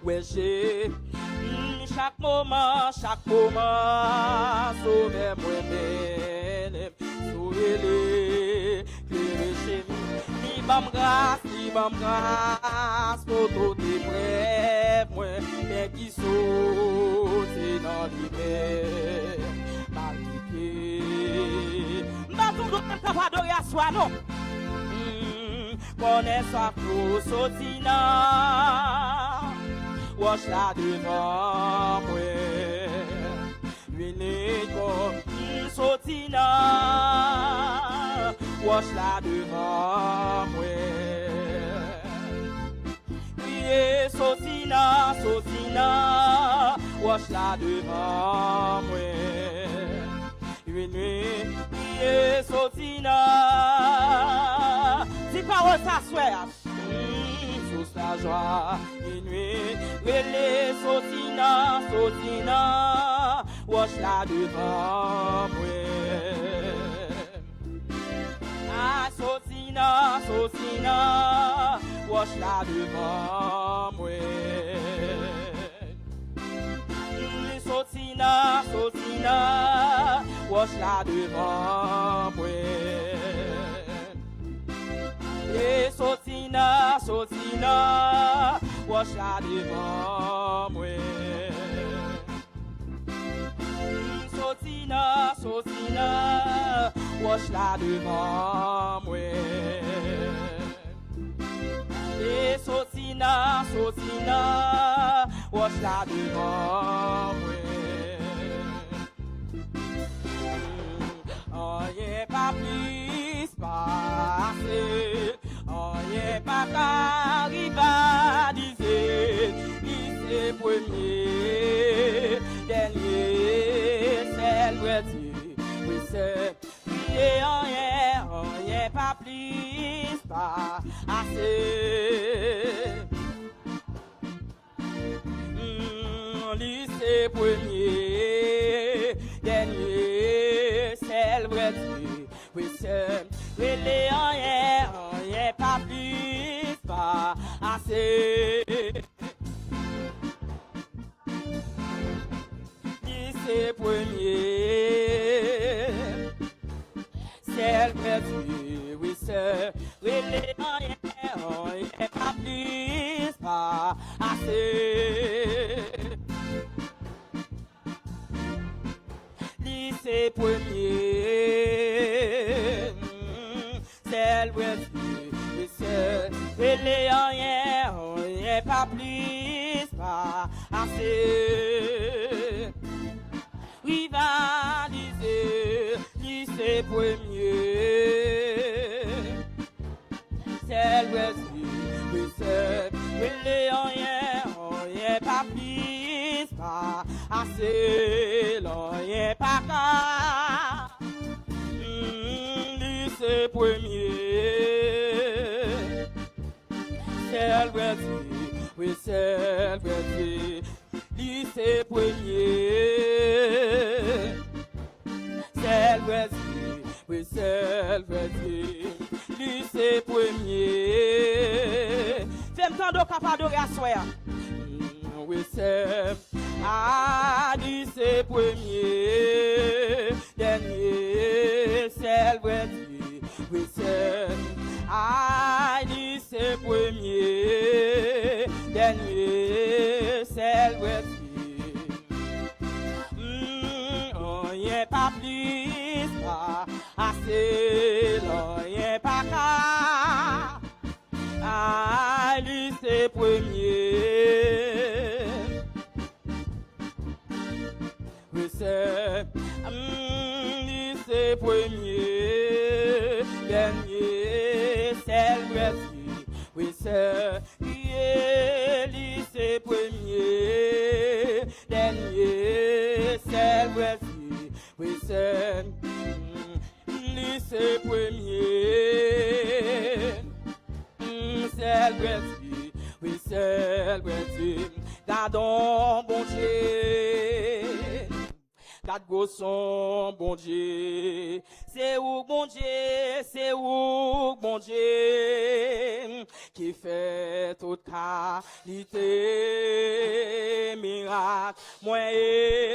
ouais j'ai chaque moment, sauver moi-même, sauver les péchés. Ni bam grâce, pour tout tes brèves, moi, mais qui saute dans l'hiver, malgré. M'attends donc même pas d'adorer à soi, non? Connais sa cause, sautina. Wash la devant moi, une comme sautina. Wash la devant moi, priez sautina. Wash la devant moi, une priez sautina. Si parole s'assoit. La joie, une nuit, les sautina, wash la devant moi. Ah, sautina, wash la devant moi. Sautina, wash la devant moi. Et sautina, wash la devant moi. Sautina, wash la devant moi. Et sautina, wash la devant moi. Oh yeah, pas plus passer. Oh yeah, pas rivaliser. C'est premier, dernier, c'est le oui c'est rien, pas plus, pas assez. Lycée premier, dernier, c'est le oui c'est rien, pas plus, pas assez. C'est premier, c'est le petit, oui c'est rien, pas plus, pas assez. Lycée premier, c'est le petit, oui c'est rien, pas plus, pas assez. Rivaliser, lycée premier. C'est l'ouest, oui c'est rien, pas plus, pas assez, rien, pas qu'à. Lycée premier. C'est l'ouest, oui c'est l'ouest. Lycée premier, c'est l'ouest, oui c'est l'ouest. Lycée premier, fais-moi tant de capables de rasseoir. Oui c'est lycée premier, dernier, c'est l'ouest, oui c'est lycée premier, dernier, c'est l'ouest. Rien pas plus, pas assez, rien pas qu'à. Lycée premier. Oui c'est lycée premier, dernier, c'est l'ouest. Oui c'est lycée premier, dernier, c'est l'ouest. Oui c'est lycée premier, c'est l'ouest. Oui c'est l'ouest. Gardons bon Dieu. Quatre gossons, bon Dieu, c'est où bon Dieu, qui qui fait toute qualité, miracle, moi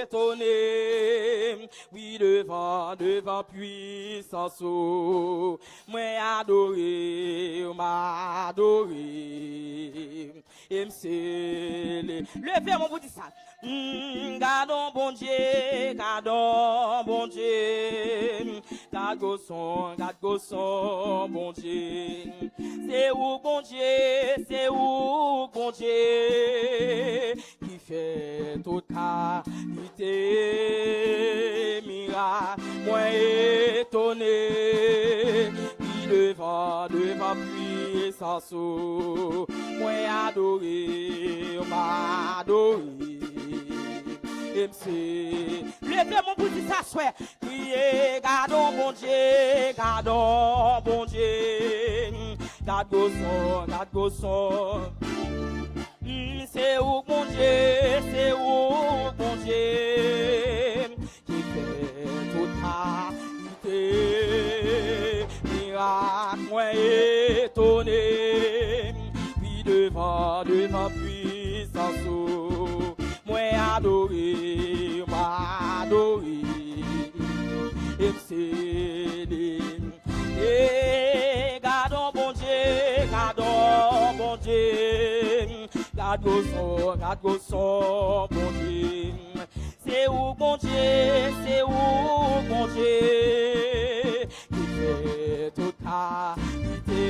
étonné, oui devant puissance, moi adoré, m'adoré, et m'scellé. Levez mon vous dit ça. Gardons bon Dieu, gardons bon Dieu, garde gosson, bon Dieu. C'est où bon Dieu, c'est où bon Dieu, qui fait toute qualité, miracle, moi étonné, qui devant puissance, moi adoré, m'adoré. Levez mon bout de s'asseoir. Priez, gardons bon Dieu, gardons bon Dieu. Garde gosson. C'est où bon Dieu, c'est où bon Dieu. Qui fait toute qualité, miracle, moi étonné. Puis devant puissance. Moi adoré, m'adoré, et m'scellé. Et gardons bon Dieu, garde gosson, bon Dieu. C'est où bon Dieu, qui fait toute qualité,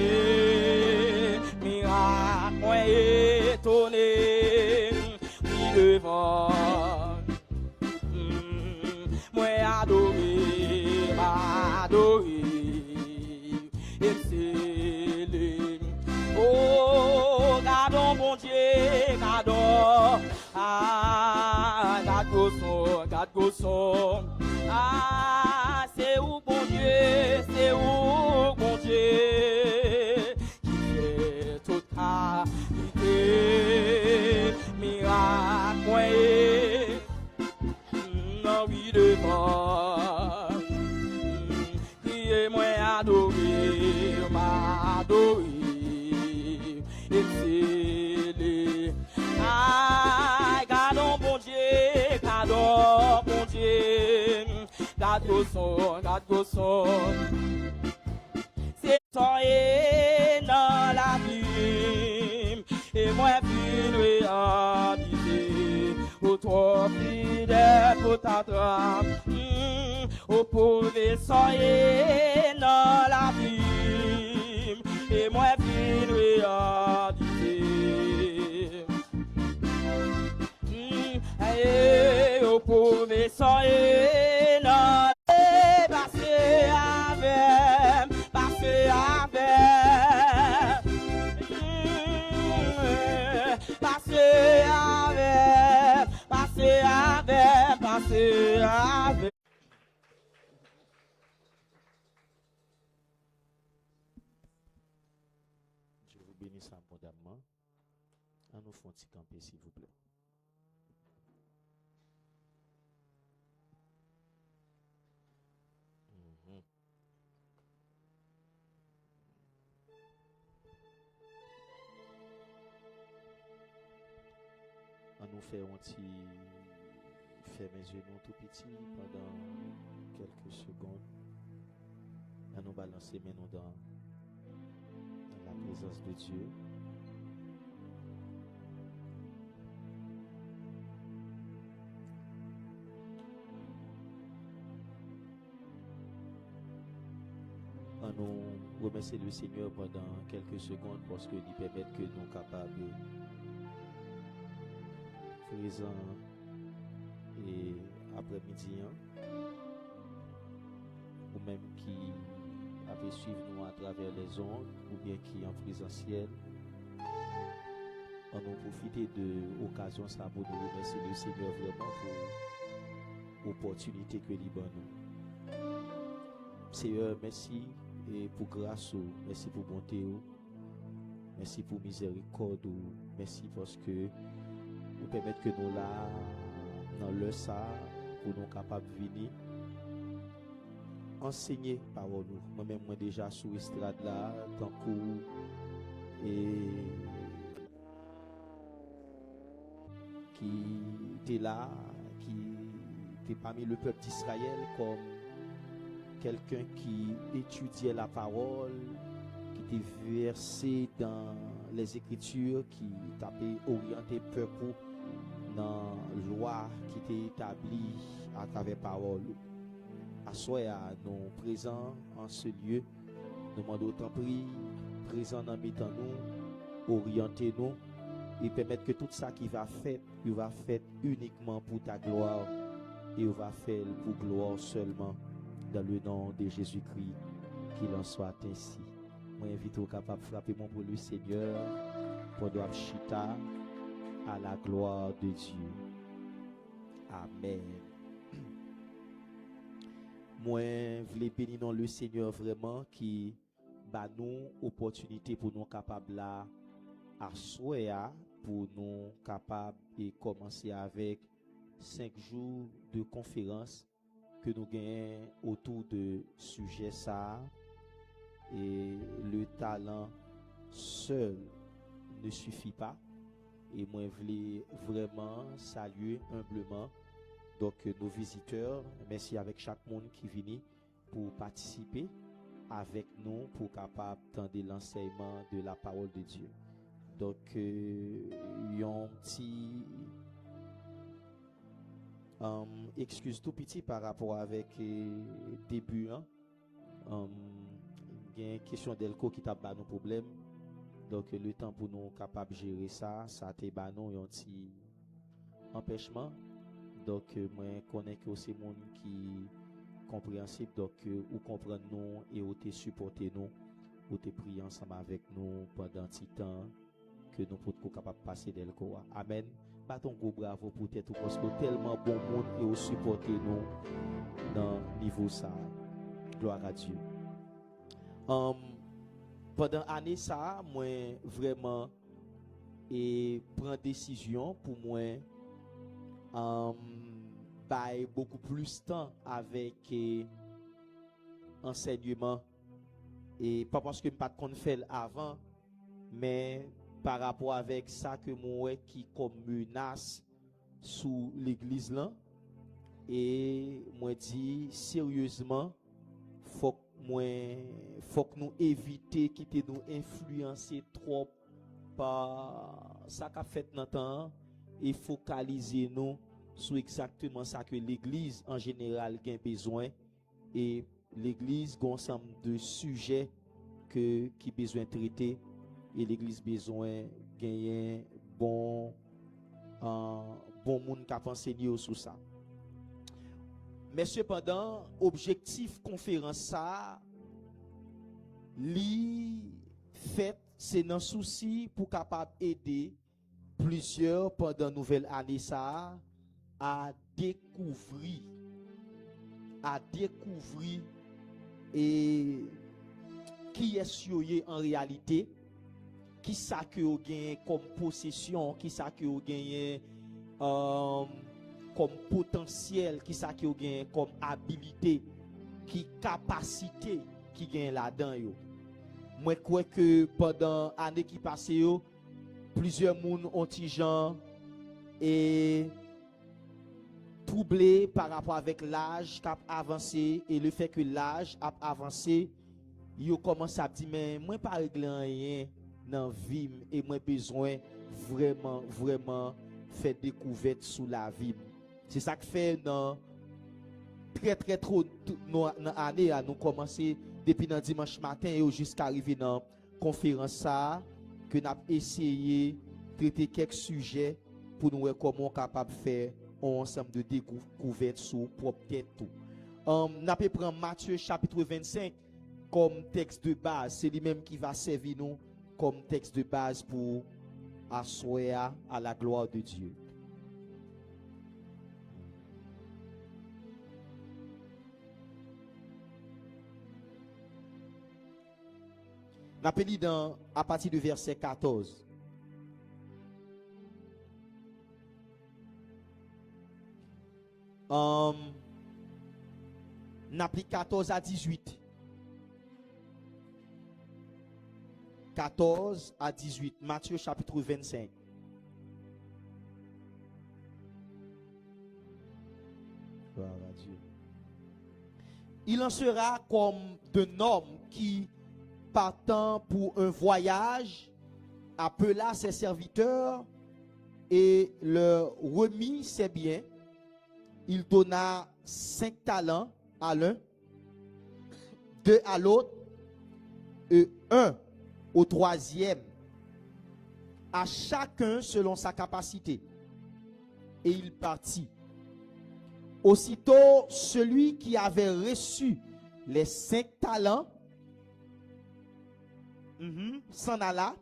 miracle, moi étonné. Devant, moi adoré, m'adoré, et m'scellé. Oh, gardons bon Dieu, gardons, garde gosson, c'est où bon Dieu, qui fait toute qualité, miracle, moi non oui devant, criez-moi adoré, m'adoré, et m'scellé. Gardons bon Dieu, garde gosson. C'est toi et dans la vie, et moi fin réalité, au toi fidèle pour ta trappe, au pauvre soyez dans la vie, et moi fin réalité, et au pauvre soyez dans passer avec, passer avec, passer avec. Je vous bénisse abondamment. À nous font camper, s'il vous plaît. On nous fait un petit fermer les yeux tout petit pendant quelques secondes. On nous balancer maintenant dans la présence de Dieu. On nous remercie le Seigneur pendant quelques secondes parce qu'il permet que nous sommes capables présent et après-midi, ou même qui avait suivi nous à travers les ondes, ou bien qui en présentiel, on a profité de l'occasion ça pour nous remercier le Seigneur vraiment pour l'opportunité que nous donne. Seigneur, merci et pour grâce, merci pour bonté, merci pour miséricorde, merci parce que nous permettre que nous là dans le ça pour nous capables de venir enseigner parole nous. Moi-même moi déjà sous estrade là tant que et qui était là, qui était parmi le peuple d'Israël comme quelqu'un qui étudiait la parole, qui était versé dans les Écritures, qui tapait orienté peuple dans la loi qui était établie à travers la parole. Assoya nous présents en ce lieu, nous demandons autant prix, présent dans mettant nous, orientez-nous et permettre que tout ça qui va faire, il va faire uniquement pour ta gloire et il va faire pour gloire seulement dans le nom de Jésus-Christ, qu'il en soit ainsi. Moi, invite au capable de frapper mon pour le Seigneur, pour doit chita à la gloire de Dieu. Amen. Moi, je voulais bénir dans le Seigneur vraiment qui bat nous opportunité pour nous capables là à souhaiter pour nous capables de commencer avec 5 jours de conférence que nous gagnons autour de sujet ça. Et le talent seul ne suffit pas. Et moi, je voulais vraiment saluer humblement donc nos visiteurs. Merci avec chaque monde qui vient pour participer avec nous pour capable tendre l'enseignement de la parole de Dieu. Donc, il y a un petit excuse tout petit par rapport avec début. Il y a une question d'Elco qui t'a pas nos problèmes. Donc, le temps pour nous capables de gérer ça, ça t'a pas nous un petit empêchement. Donc, moi, je connais que c'est monde qui compréhensible. Donc, ou comprendre nous et ou te supporter nous, ou te prier ensemble avec nous pendant un petit temps que nous pouvons capable passer d'Elco. Amen. Battons gros bravo pour être parce que tellement bon monde et au supporter nous dans niveau ça. Gloire à Dieu. Pendant l'année ça, moi vraiment et prend décision pour moi bailler beaucoup plus de temps avec enseignement et pas parce que pas de faire avant mais par rapport avec ça que moi qui comme menace sous l'église là et moi dit sérieusement faut que nous éviter quitter nous influencer trop par ça qu'a fait dans temps et focaliser nous sur exactement ça que l'église en général a besoin et l'église a un ensemble de sujets qui besoin de traiter et l'église besoin gagner bon monde qui a enseigné sur ça. Mais cependant, objectif conférence ça li fait c'est un souci pour capable aider plusieurs pendant nouvelle année ça à découvrir et qui est yoye en réalité, qui ça que vous gagnez comme possession, qui ça que vous gagnez comme potentiel, qui ça que vous gagnez comme habilité, qui capacité qui gagne là-dedans yo. Moi crois que pendant l'année qui passe yo, plusieurs moun ont ti gens et troublé par rapport avec l'âge qui a avancé et le fait que l'âge a avancé, yo commence à dire mais moi pas régler rien dans vie et moi besoin vraiment faire découverte sous la vie. C'est ça que fait dans très trop dans année à nous commencer depuis dans dimanche matin et jusqu'à arriver dans conférence ça que n'a essayé traiter quelques sujets pour nous voir comment capable faire un ensemble de découvertes sur propre tête tout. N'a pas prendre Matthieu chapitre 25 comme texte de base, c'est lui-même qui va servir nous comme texte de base pour asseoir à la gloire de Dieu. N'appelle à partir du verset 14. N'applique 14 à 18. 14 à 18. Matthieu chapitre 25. Gloire à Dieu. Il en sera comme d'un homme qui, partant pour un voyage, appela ses serviteurs et leur remit ses biens. Il donna 5 talents à l'un, 2 à l'autre, et 1 au troisième, à chacun selon sa capacité. Et il partit. Aussitôt, celui qui avait reçu les 5 talents s'en alla,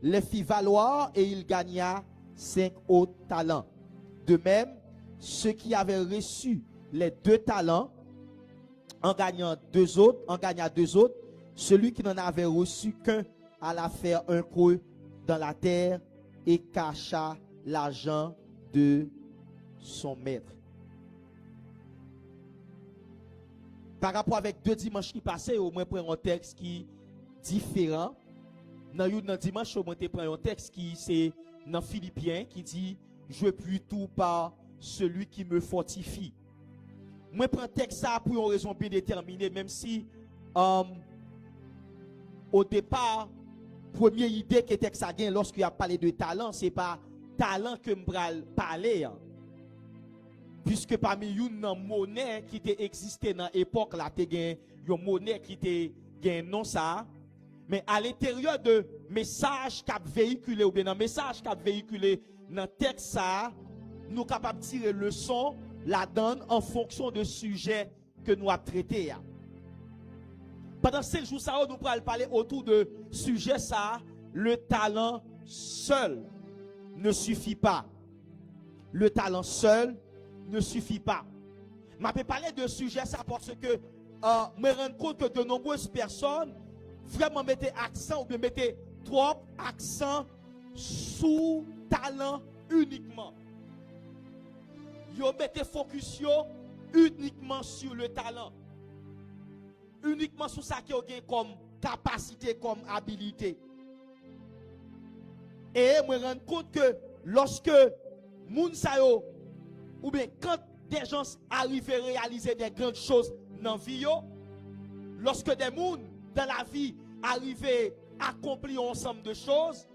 les fit valoir et il gagna 5 autres talents. De même, ceux qui avaient reçu les 2 talents en gagna 2 autres. Celui qui n'en avait reçu qu'un alla faire un creux dans la terre et cacha l'argent de son maître. Par rapport avec 2 dimanches qui passaient, au moins prendre un texte qui est différent. Dans le dimanche, au moins prendre un texte qui c'est dans Philippiens qui dit je puis tout par celui qui me fortifie. Moi prends texte ça pour une raison bien déterminée, même si au départ première idée que texte ça gagne lorsqu'il a parlé de talent, c'est pas talent que me parler. Puisque parmi une monnaie qui existait dans l'époque là, tu as une monnaie qui était non ça. Mais à l'intérieur de message qu'a véhiculé ou bien dans message qu'a véhiculé dans texte ça, nous capables de tirer leçon la donne en fonction de sujet que nous avons traité. Pendant 5 jours ça, nous allons parler autour de sujet ça, le talent seul ne suffit pas. Le talent seul ne suffit pas. Je vais parler de sujet ça parce que je me rends compte que de nombreuses personnes vraiment mettaient accent ou bien mettaient trop accent sous talent uniquement. Ils mettaient focus uniquement sur le talent. Uniquement sur ça qu'ils ont comme capacité, comme habilité. Et je me rends compte que lorsque moun sa yo, ou bien quand des gens arrivent à réaliser des grandes choses dans la vie, lorsque des gens dans la vie arrivent à accomplir un ensemble de choses,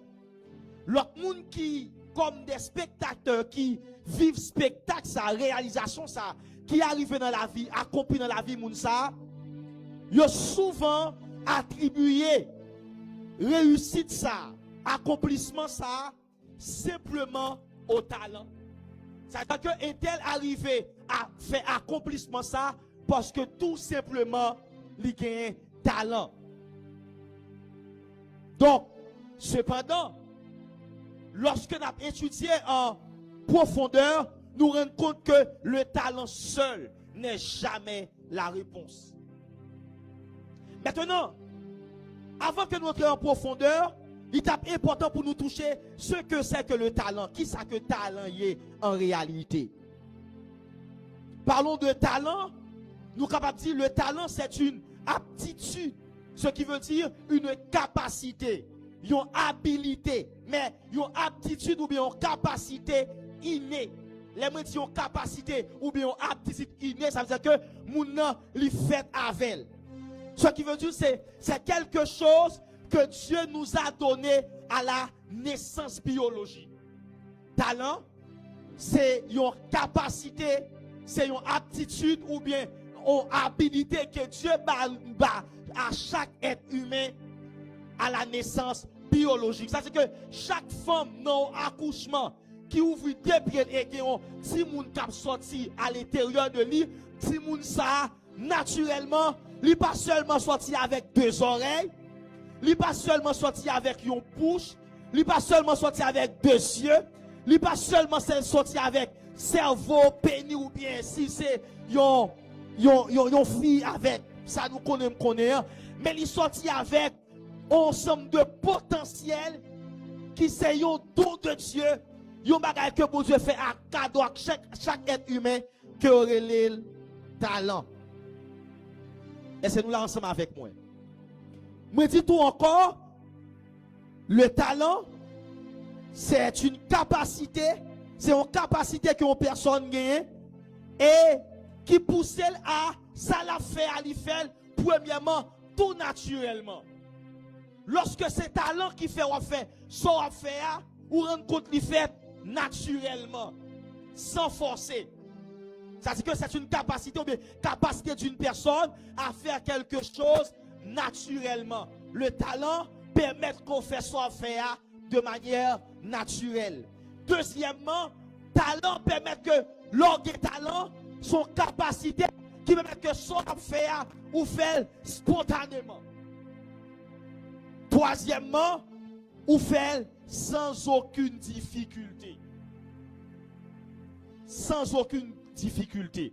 l'autre monde qui, comme des spectateurs qui vivent spectacle, sa réalisation, ça, qui arrivent dans la vie, accompli dans la vie, moun sa, ils ont souvent attribué réussite, ça, accomplissement, ça, simplement au talent. C'est-à-dire qu'un tel arrivé à faire accomplissement ça parce que tout simplement il gagne talent. Donc, cependant, lorsque nous avons étudié en profondeur, nous rendons compte que le talent seul n'est jamais la réponse. Maintenant, avant que nous entrions en profondeur, il est important pour nous toucher ce que c'est que le talent. Qui c'est que talent y est en réalité? Parlons de talent. Nous sommes capables de dire que le talent c'est une aptitude. Ce qui veut dire une capacité, une habilité. Mais une aptitude ou bien une capacité innée. Les gens qui ont une capacité ou bien une aptitude innée, ça veut dire que moun nan li fait avec. Ce qui veut dire c'est quelque chose que Dieu nous a donné à la naissance biologique. Talent, c'est une capacité, c'est une aptitude ou bien une habilité que Dieu bat à chaque être humain à la naissance biologique. Ça c'est que chaque femme dans accouchement qui ouvre deux pieds et qui ont si moun cap sorti à l'intérieur de lui, si moun ça naturellement, il pas seulement sorti avec 2 oreilles. Il n'est pas seulement sorti avec une bouche, il n'est pas seulement sorti avec 2 yeux, il n'est pas seulement sorti avec cerveau, pénis ou bien si c'est une fille avec, ça nous connaît, mais il est sorti avec un ensemble de potentiel qui c'est un don de Dieu, un bagage que bon Dieu fait à cadeau à chaque être humain qui aurait le talent. Et c'est nous là ensemble avec moi. Me dis tout encore, Le talent, c'est une capacité que une personne gagne et qui pousse à ça la fait à lui faire premièrement tout naturellement. Lorsque c'est talent qui fait ça faire ou rendre compte lui fait naturellement sans forcer. Ça dit que c'est une capacité ou bien capacité d'une personne à faire quelque chose naturellement. Le talent permet qu'on fasse ça faire de manière naturelle. Deuxièmement, talent permet que l'orgue talent, son capacité qui permet que ça faire ou faire spontanément. Troisièmement, ou faire sans aucune difficulté. Sans aucune difficulté.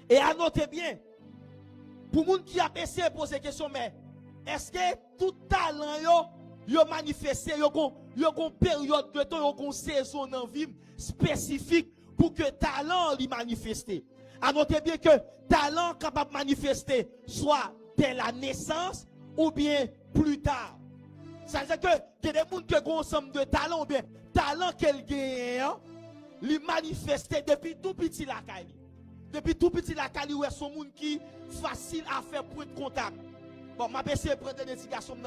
Et à noter bien, pour les gens qui a essayé de poser la question, mais est-ce que tout talent yo manifesté, yo une période de temps, yo une saison en vie spécifique pour que talent li manifester. À noter bien que talent capable de manifester soit dès la naissance ou bien plus tard. Ça veut dire que il y a des gens qui ont un ensemble de talents ou bien talent qu'elle gagne, li manifester depuis tout petit la caille. Depuis tout petit la caille ou est son monde qui facile à faire pour être contact. Bon, m'a essayé de prendre une indication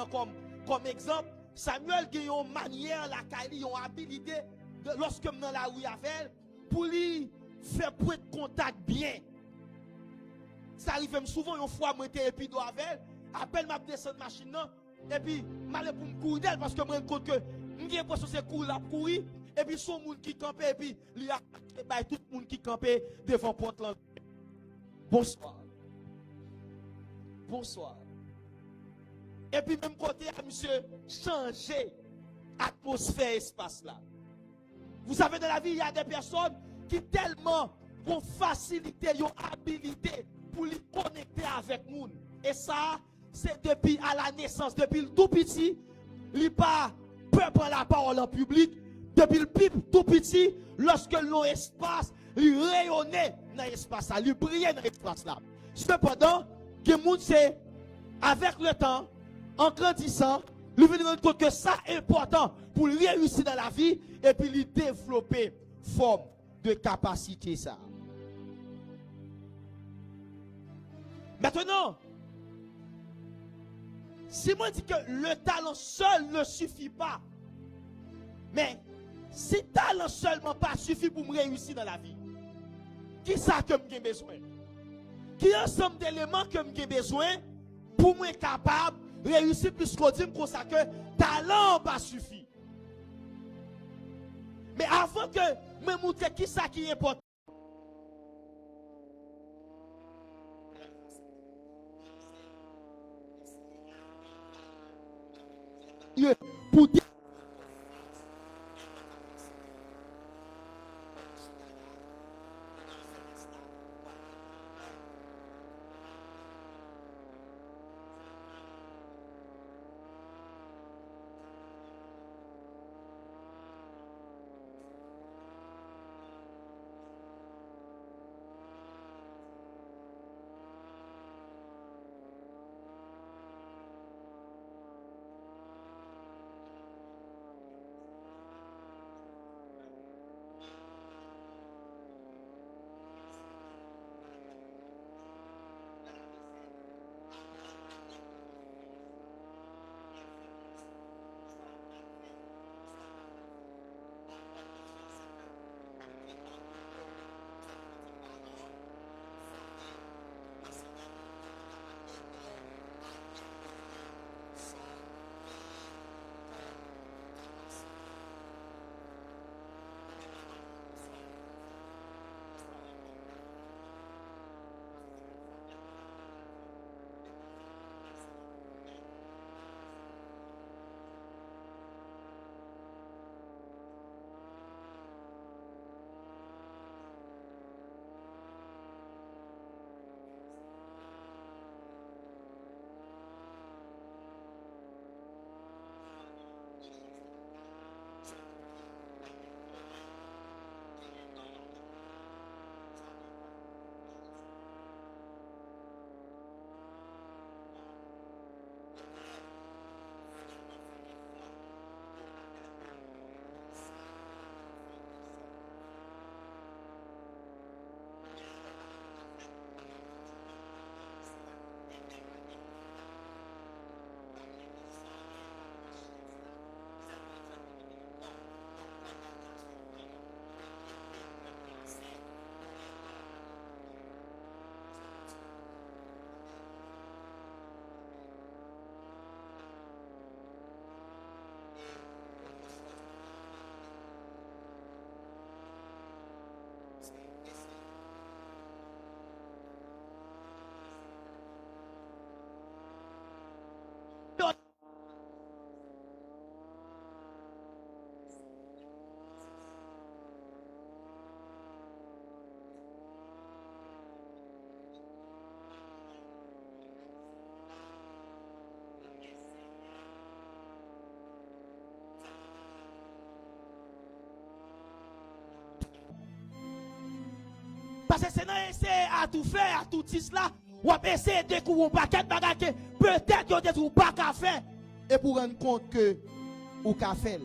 comme exemple. Samuel a une manière la caille, une habilité lorsque dans la rue avec pour lui faire pour être contact bien. Ça arrive souvent une fois moi j'étais épi avec appelle m'a descendre machine et puis m'aller pour me courir parce que moi me compte que j'ai l'impression c'est courir la courir et puis son monde qui campait et puis il y a tout le monde qui campait devant porte là. Bonsoir. Bonsoir. Et puis même côté à monsieur changer atmosphère espace là. Vous savez dans la vie il y a des personnes qui tellement ont facilité, ont habilité pour les connecter avec nous. Et ça c'est depuis à la naissance, depuis le tout petit, il pas peur prendre la parole en public, depuis le tout petit, lorsque l'on espace, il rayonnait dans l'espace là, il brillait dans l'espace là. Cependant, que monde c'est avec le temps, en grandissant, il veut rendre compte que ça est important pour réussir dans la vie et puis lui développer forme de capacité ça. Maintenant, si moi dis que le talent seul ne suffit pas, mais si talent seulement pas suffit pour me réussir dans la vie, qui ça que j'ai besoin? Qui ensemble d'éléments que j'ai besoin pour moi capable de réussir plus qu'on dit comme ça que talent pas suffit. Mais avant que me montrer qui ça qui est important, pour dire Parce que c'est dans essayer à tout faire, à tout cela, ou à essayer de découvrir un paquet de bagages que peut-être que vous n'avez pas qu'à faire. Et pour rendre compte que vous qu'à faire.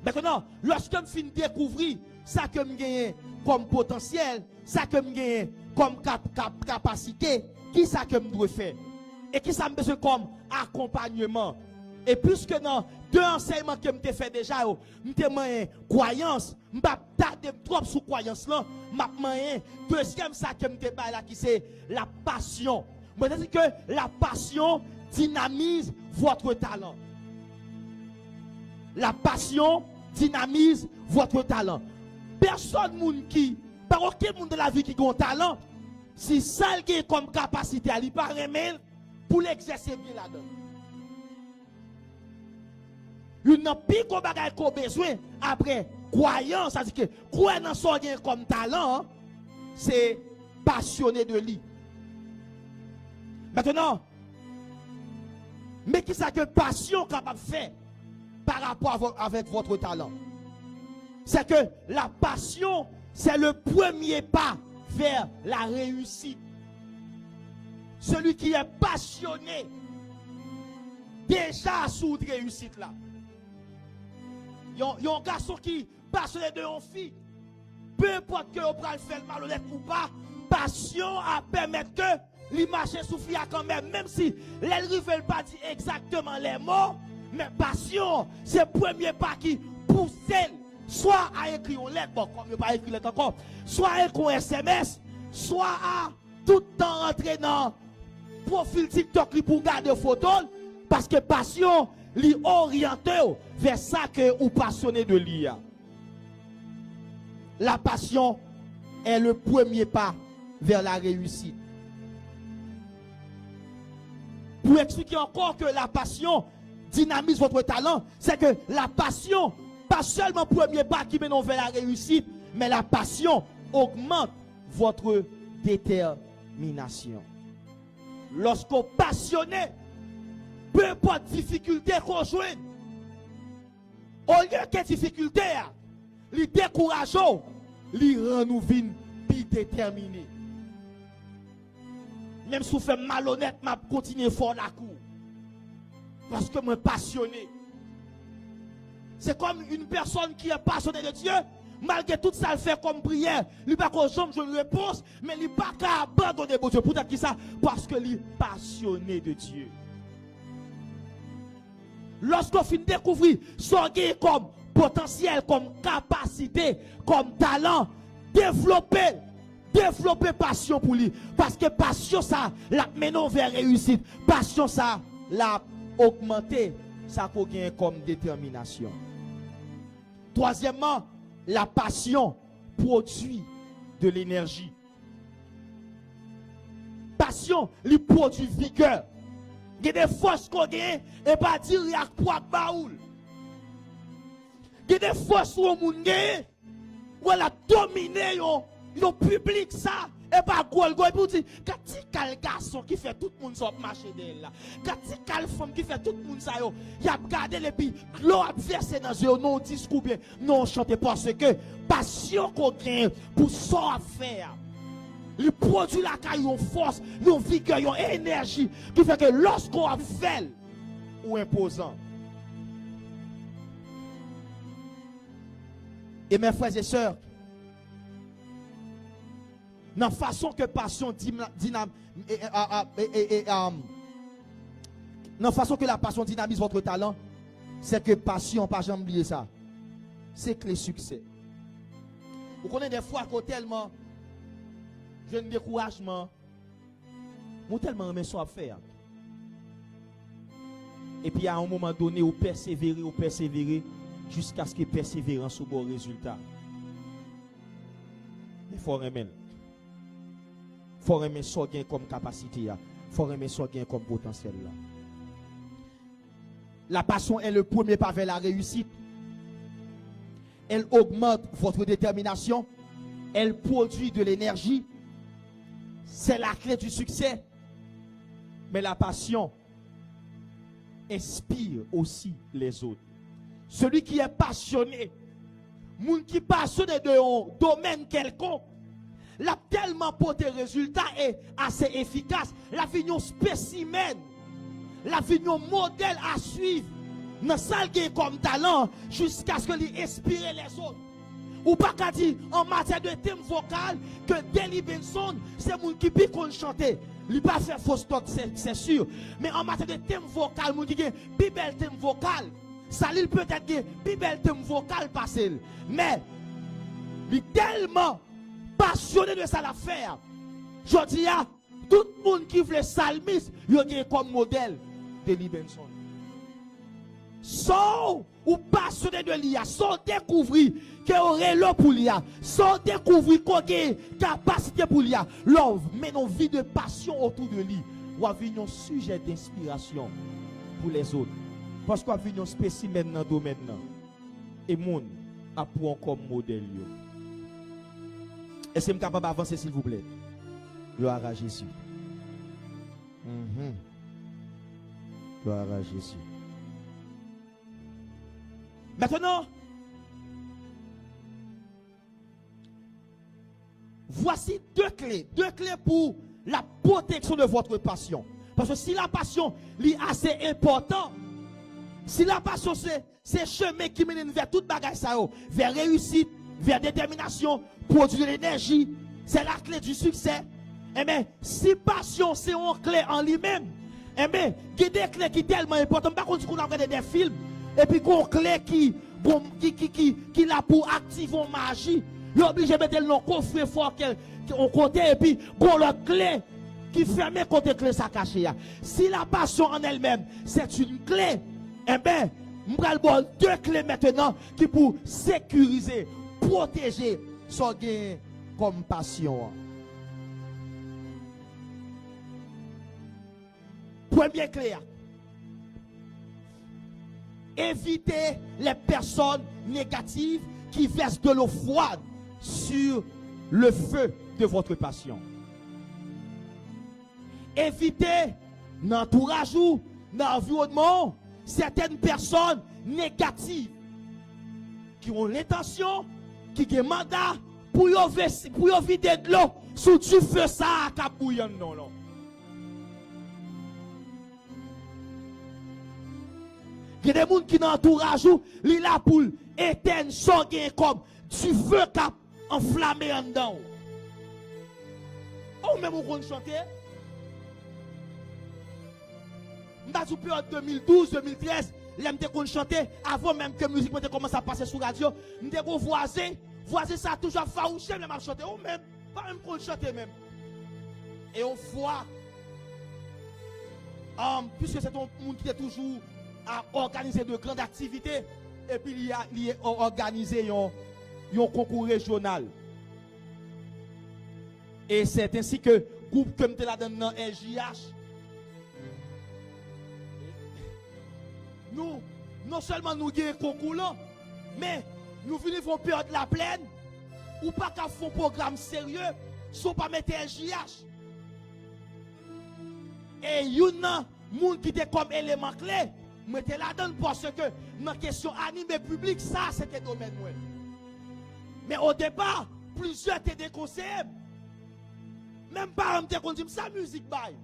Maintenant, lorsque je finis de découvrir ça que je gagne comme potentiel, ça que je gagne comme capacité, qui ça que je dois faire? Et qui ça me besoin comme accompagnement? Et puisque dans deux enseignements que je fait déjà, je suis croyance, je ne vais trop sur croyance là, je deuxième ça que je fait là qui c'est la passion. Je veux dire que la passion dynamise votre talent. La passion dynamise votre talent. Personne moun qui, par aucun monde de la vie qui a un talent, si ça qui est comme capacité à lui pas remettre pour l'exercer bien là-dedans. Il n'a plus qu'on bagaille qu'on besoin après croyance, c'est-à-dire que croire dans son gain comme talent, c'est passionné de lui. Maintenant, mais qui ça que passion capable de faire par rapport avec votre talent? C'est que la passion, c'est le premier pas vers la réussite. Celui qui est passionné, déjà sous de réussite là. Il y a un garçon qui est passionné de une fille. Peu importe que vous pouvez faire malhonnête ou pas, passion a permettre que l'image sous fille quand même si elle ne veut pas dire exactement les mots, mais passion, c'est le premier pas qui pousse elle, soit à écrire une lettre, bon, comme je ne pas écrire lettre encore, soit à écrire un SMS, soit à tout le temps entrer dans le profil TikTok pour garder photos, parce que passion, li orienté vers ça que vous passionné de lire. La passion est le premier pas vers la réussite. Pour expliquer encore que la passion dynamise votre talent, c'est que la passion, pas seulement le premier pas qui mène vers la réussite, mais la passion augmente votre détermination. Lorsqu'on passionné, peu importe difficulté qu'on joue, au lieu que difficulté, les décourageants, les rend nous plus déterminés. Même si vous faites malhonnête, je continue fort la cour. Parce que je suis passionné. C'est comme une personne qui est passionnée de Dieu, malgré tout ça, elle fait comme prière. Il n'a pas qu'à une réponse, mais il n'a pas qu'à abandonner Dieu. Pour qui ça? Parce que il est passionné de Dieu. Lorsqu'on finit de découvrir son gain comme potentiel, comme capacité, comme talent, développer passion pour lui. Parce que passion, ça, la menons vers réussite. Passion, ça, la augmenter, ça qu'on gagne comme détermination. Troisièmement, la passion produit de l'énergie. Passion, lui produit vigueur. Il y a des forces qu'on gagne et pas dire il y a quoi de baoul. Il y a des forces où on gagne, où elle a dominé le public ça. Et pas gol pour dire quand il garçon qui fait tout le monde sur marché d'elle là. Quand il femme qui fait tout le monde ça yo, il a regardé les puis gloire verser dans yeux non discours bien non chanter parce que passion qu'on gagne pour ça faire. Il produit la caille en force, en vigueur, en énergie qui fait que lorsqu'on a fait ou imposant. Et mes frères et sœurs, dans la façon que passion la passion dynamise votre talent, c'est que passion, pas jamais oublier ça. C'est que le succès. Vous connaissez des fois qu'on tellement jeune découragement, vous tellement aimé ça à faire. Et puis à un moment donné, vous persévérez jusqu'à ce que persévérance au bon résultat. Il faut aimer. Il faut aimer ça comme capacité. Il faut aimer ça comme potentiel. La passion est le premier pas vers la réussite. Elle augmente votre détermination. Elle produit de l'énergie. C'est la clé du succès. Mais la passion inspire aussi les autres. Celui qui est passionné, moun qui est passionné de un domaine quelconque, la tellement porté résultat et assez efficace, la vignon spécimen, la vignon modèle à suivre, dans salle comme talent, jusqu'à ce que lui inspire les autres. Ou pas qu'à dire en matière de thème vocal que Deli Benson, c'est mon qui peut chanter. Il pas faire fausse note, c'est sûr. Mais en matière de thème vocal, mon qui a plus bel thème vocal, ça il peut-être que plus bel thème vocal passé. Mais il est tellement passionné de ça l'affaire. Je dis à tout le monde qui veut salmiste, il a comme modèle Deli Benson. Sans ou passionné de l'IA, sans découvrir qu'il y aurait l'eau pour l'IA, sans découvrir qu'il y a une capacité pour l'IA, l'homme mène une vie de passion autour de lui, ou a un sujet d'inspiration pour les autres. Parce qu'on a un spécimen dans le domaine. Et monde a pour comme modèle. Est-ce que je suis capable d'avancer, s'il vous plaît? Gloire à Jésus. Gloire à Jésus. Maintenant, voici deux clés pour la protection de votre passion. Parce que si la passion est assez importante, si la passion c'est chemin qui mène vers toute bagaille ça, vers réussite, vers détermination, produire de l'énergie, c'est la clé du succès. Eh bien, si passion c'est une clé en lui-même, eh bien, il y a des clés qui sont tellement importantes. Par contre, on a regardé des films, et puis qu'on clé qui l'a pour activer une magie, il est obligé de mettre le coffre fort qu'on côté, et puis qu'on la clé qui ferme côté clé ça caché. Si la passion en elle-même, c'est une clé, eh bien, nous allons deux clés maintenant qui pour sécuriser, protéger son gain comme passion. Première clé. Évitez les personnes négatives qui versent de l'eau froide sur le feu de votre passion. Évitez dans l'entourage ou dans l'environnement certaines personnes négatives qui ont l'intention, qui ont un mandat pour vider de l'eau sous du feu ça à cabouillant. Non. Il y a des gens qui dans l'entourage, ils sont là pour éteindre son gain comme du feu qui a enflammé en dedans. Ou même vous pouvez chanter. Dans la période 2012-2013, j'aime chanter avant même que la musique commence à passer sur la radio. M'te voisin ça a toujours farouché même à chanter. Ou même, pas même pour chanter même. Et on voit, puisque c'est un monde qui est toujours à organiser de grandes activités, et puis il a organisé un concours régional. Et c'est ainsi que le groupe comme tu l'as donné dans LJH, nous, non seulement nous gagnons un concours là, mais nous venons période de la plaine, ou pas qu'à faire un programme sérieux, sans pas mettre LJH. Et il y a un monde qui était comme élément clé, mettez la donne parce que dans la question animée publique, ça c'était domaine. Mais au départ, plusieurs étaient déconseillés. Même pas un qu'on dit ça musique bail.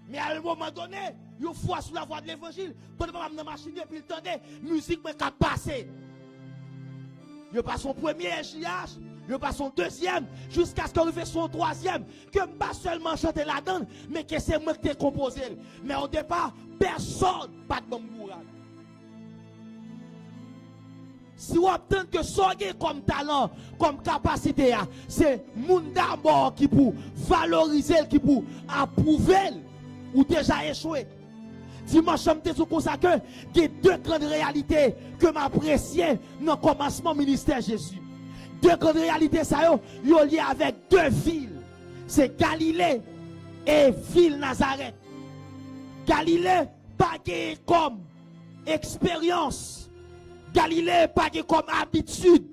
Mais à un moment donné, il faut sous la voie de l'évangile. Quand on va dans la machine et puis il tendait, musique mais qu'à passer. Il passe son premier SJH, il passe son deuxième, jusqu'à ce qu'on fasse son troisième. Que pas seulement chanter la donne, mais que c'est moi qui ai composé. Mais au départ, personne pas de bon courage. Si vous obtenez que soyez comme talent, comme capacité, c'est moun d'abord qui pour valoriser, qui pour approuver ou déjà échoué. Dimanche, je me dis ça que il y a deux grandes réalités que m'apprécier dans le commencement ministère Jésus. Deux grandes réalités, ça y est lié avec deux villes. C'est Galilée et ville Nazareth. Galilée, pas comme expérience. Galilée, pas comme habitude.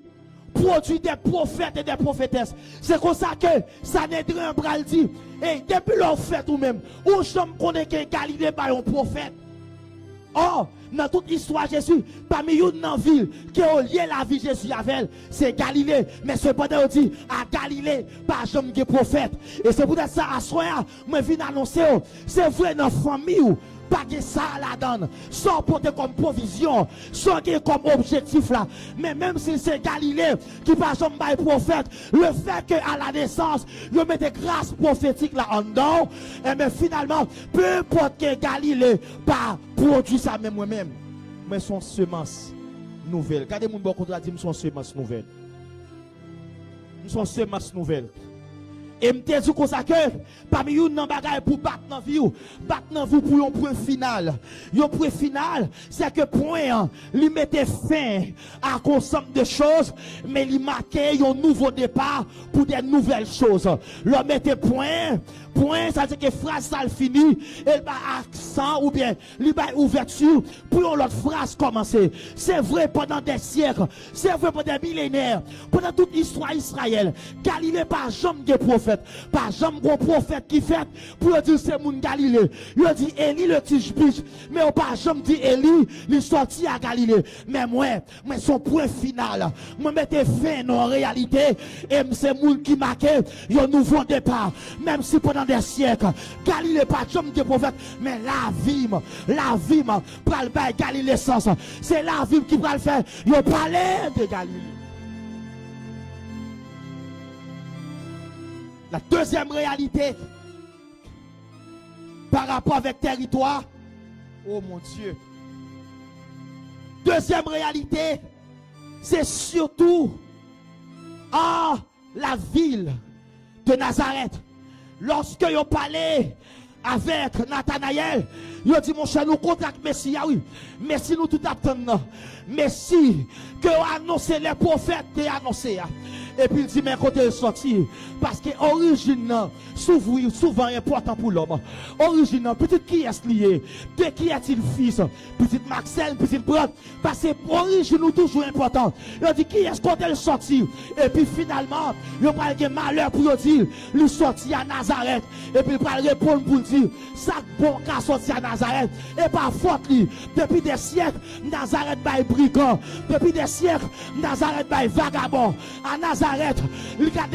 Produit des prophètes et des prophétesses. C'est comme ça que Sanhédrin Bral dit. Et depuis l'on fait tout même, où je connais que Galilée pas un prophète. Oh, dans toute histoire Jésus, parmi une ville qui a lié la vie Jésus avec, c'est Galilée. Mais cependant, on dit, à Galilée, pas jamais de prophète. Et c'est pour ça, à soir, moi, je viens annoncer, c'est vrai dans la famille, pas que ça la donne, sans porter comme provision, sans que comme objectif là. Mais même si c'est Galilée qui pas jamais prophète, le fait qu'à la naissance, je mette grâce prophétique là en dedans, et mais finalement, peu importe que Galilée pas produit ça même moi-même, mais son semence nouvelle. Regardez mon bon contrat dit son semence nouvelle. Son semence nouvelle. Et je te dis comme ça que parmi nous, dans bagaille pour battre dans la vie pour un point final. Un point final, c'est que point, lui mettait fin à un ensemble de choses, mais il marquait un nouveau départ pour des nouvelles choses. Le mettait point, ça veut dire que phrase ça finit, elle va accent ou bien il va ouverture pour l'autre phrase commencer. C'est vrai pendant des siècles, c'est vrai pendant des millénaires, pendant toute l'histoire d'Israël, Galilée pas jamais de prophète, pas jamais de prophète qui fait pour dire c'est mon Galilée. Il dit Élie le tige biche, mais on pas jamais dit Élie, il sorti à Galilée. Mais son point final, moi mettez fin en réalité, et c'est moun qui marque un nouveau départ, même si pendant des siècles, Galilée pas jamais de prophète, mais la vie, pour le faire Galilée sens, c'est la vie qui va le faire, il parler de Galilée. La deuxième réalité, par rapport avec territoire, oh mon Dieu, deuxième réalité, c'est surtout la ville de Nazareth. Lorsque ils parlait avec Nathanaël, ils ont dit mon cher, nous contactons Messie, oui, Messie nous tout attendons, Messie que annoncé les prophètes et annoncé. Et puis il dit, mais quand il est sorti, parce que origine, souvent important pour l'homme. Origine, petite qui est lié, de qui est-il fils, petite Maxelle, petite Brad, parce que origine nous toujours important. Il dit, qui est-ce quand elle est sorti? Et puis finalement, il va avoir malheur pour dire, il sorti à Nazareth. Et puis il va répondre pour dire, ça bon qu'à sorti à Nazareth. Et par faute, depuis des siècles, Nazareth va être brigand. Depuis des siècles, Nazareth va être vagabond. À Nazareth, il y a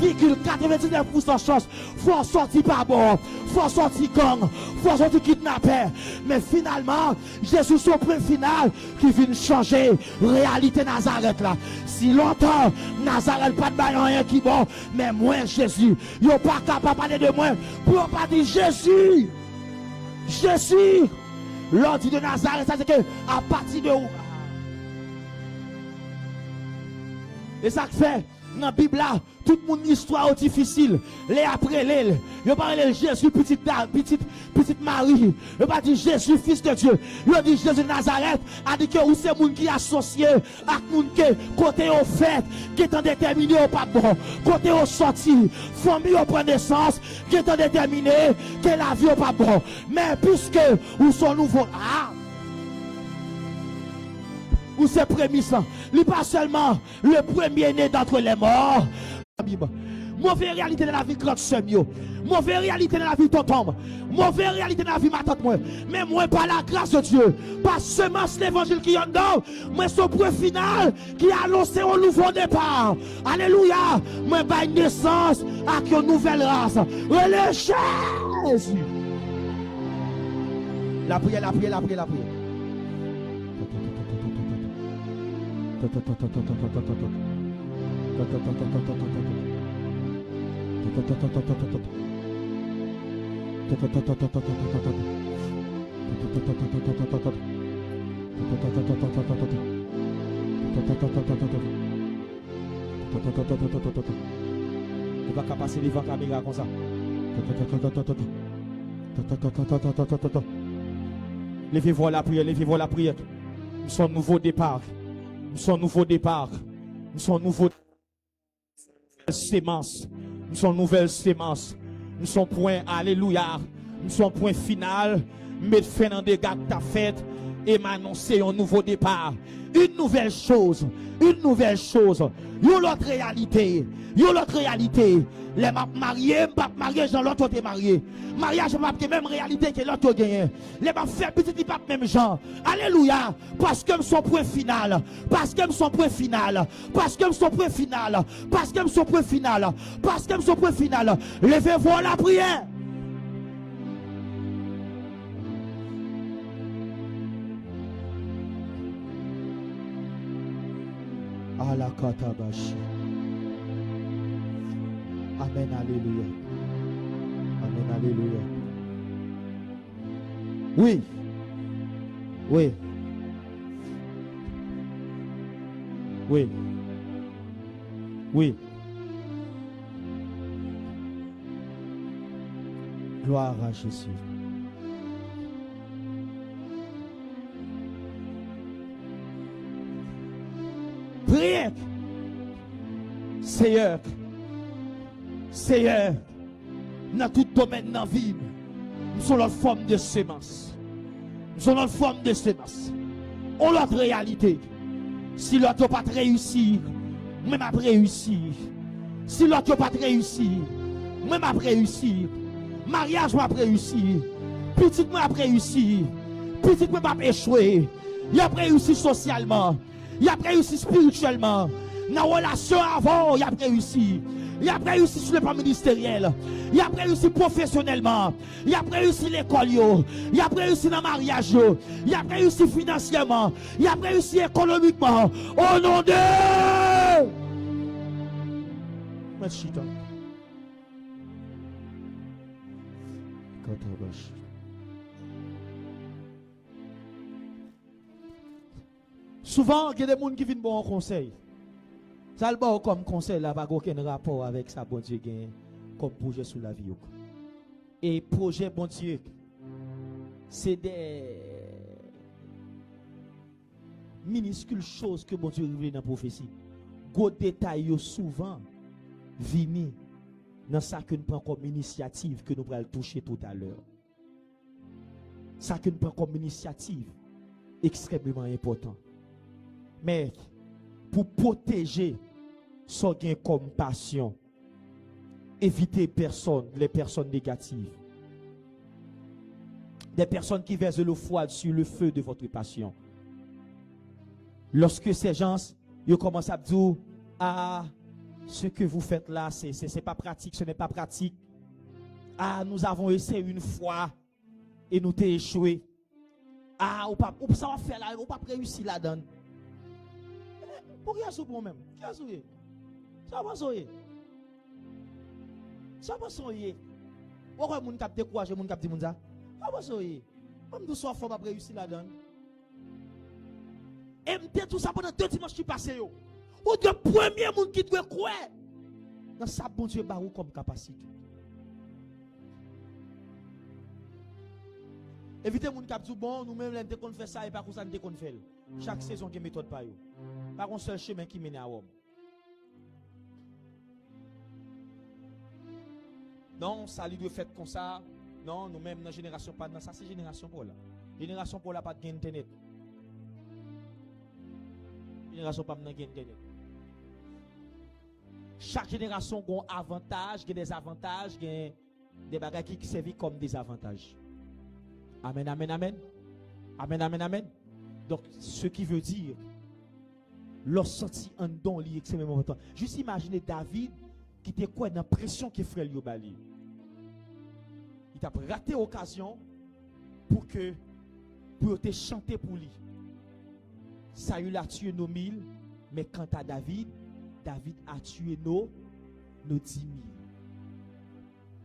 99,99% chance, faut sortir par bord, faut sortir gang, faut sortir kidnapper. Mais finalement, Jésus son point final qui vient changer réalité Nazareth là. Si longtemps, Nazareth pas de rien qui bon, mais moi Jésus, il n'est pas capable de parler de moi pour pas dire Jésus. L'ordre de Nazareth, ça c'est que à partir de où? Et ça fait, dans la Bible là, toute mon histoire est difficile. Les après les, je parle de Jésus, petite Marie. Je parle de Jésus, fils de Dieu. Je dis Jésus de Nazareth, a dit que c'est moun qui est associé à moun qui côté au fait, qui est déterminé au pas bon, côté au sorti, famille au prend naissance, qui est déterminé que la vie au pas bon. Mais puisque ou son nouveau, ou c'est prémisse, il n'est pas seulement le premier-né d'entre les morts. Mauvaise réalité de la vie grande sœur, mauvaise réalité de la vie tonton, mauvaise réalité de la vie ma tante moi. Mais moi par la grâce de Dieu, par semence l'évangile qui est en dedans, moi son point final qui a annoncé un nouveau départ. Alléluia. Moi par une naissance avec une nouvelle race. Le Jésus. La prière. Il va passer devant la caméra comme ça. Levez-vous la prière. Nous sommes nouveau départ. Nous sommes nouvelle sémence. Nous sommes nouvelle sémence. Nous sommes point, alléluia. Nous sommes point final. Mettre fin dans des dégâts que tu as fait et m'annoncer un nouveau départ. une nouvelle chose, une nouvelle chose, une autre réalité, une autre réalité. Les mariés, pas mariés, gens l'autre est marié. Mariage pas même réalité que l'autre gagne. Les pas faire petit pas même gens. Alléluia, parce que son point final, parce que son point final, parce que son point final, parce que son point final, parce que son point final. Levez-vous à la prière. Alakatabashi. Amen, alléluia. Amen, alléluia. Oui. Oui. Oui. Oui. Gloire à Jésus. Priez. Seigneur. Seigneur. Dans tout domaine de la vie. Nous sommes la forme de sémence. Nous sommes la forme de sémence. On a la réalité. Si l'autre n'a pas réussi, même après réussir. Si l'autre n'a pas réussi, même après réussir. Mariage m'a réussi. Petite moi a réussi. Petite moi m'a échoué. Il a réussi socialement. Il a réussi spirituellement. Dans la relation avant, il a réussi. Il a réussi sur le plan ministériel. Il a réussi professionnellement. Il a réussi l'école. Il a réussi dans le mariage. Il a réussi financièrement. Il a réussi économiquement. Au nom de... Merci. Souvent, il y a des gens qui viennent bon conseil. Ça le bon comme conseil là, pas aucun rapport avec ça, bon Dieu, comme projet sur la vie. Et projet, bon Dieu, c'est des minuscules choses que bon Dieu révèle dans la prophétie. Gros détails souvent viennent dans ça que nous prenons comme initiative que nous allons toucher tout à l'heure. Ça que nous prenons comme initiative extrêmement important. Mais pour protéger son gain comme passion, éviter les personnes négatives, des personnes qui versent le froid sur le feu de votre passion. Lorsque ces gens ils commencent à dire ah, ce que vous faites là, c'est pas pratique, ce n'est pas pratique. Ah, nous avons essayé une fois et nous t'avons échoué. Ah, ou ça va faire là, ou pas réussir là-dedans. Pour qui est-ce pour même? Qui est-ce que ça va soyer? Ça va soyer. Pourquoi moun k'ap décourager, moun k'ap di moun ça? Ça va soyer. Comme nous sommes forts pas réussir là-dedans. Et m'te tout ça pendant 2 dimanches qui passent yo. Ou de premier moun qui doit croire dans ça bon Dieu barou comme capacité. Évitez moun k'ap di bon nous même l'ente qu'on fait ça et pas comme ça n'te qu'on fait. Chaque saison qui méthode pa yo. Pas un seul chemin qui mène à Rome. Non, ça lui doit faire comme ça. Non, nous-mêmes, dans la génération, pas dans ça, c'est génération pour là. Génération pour là, pas de internet. Génération pas de internet. Chaque génération a un avantage, a des avantages, a des bagages qui servent comme des avantages. Amen, amen, amen. Amen, amen, amen. Donc, ce qui veut dire, leur senti un don lié extrêmement important. Juste imaginez David qui était quoi dans la pression que frère lui bali. Il a raté l'occasion pour te chanter pour lui. Saül a tué nos 1000, mais quant à David, David a tué nos 10 000.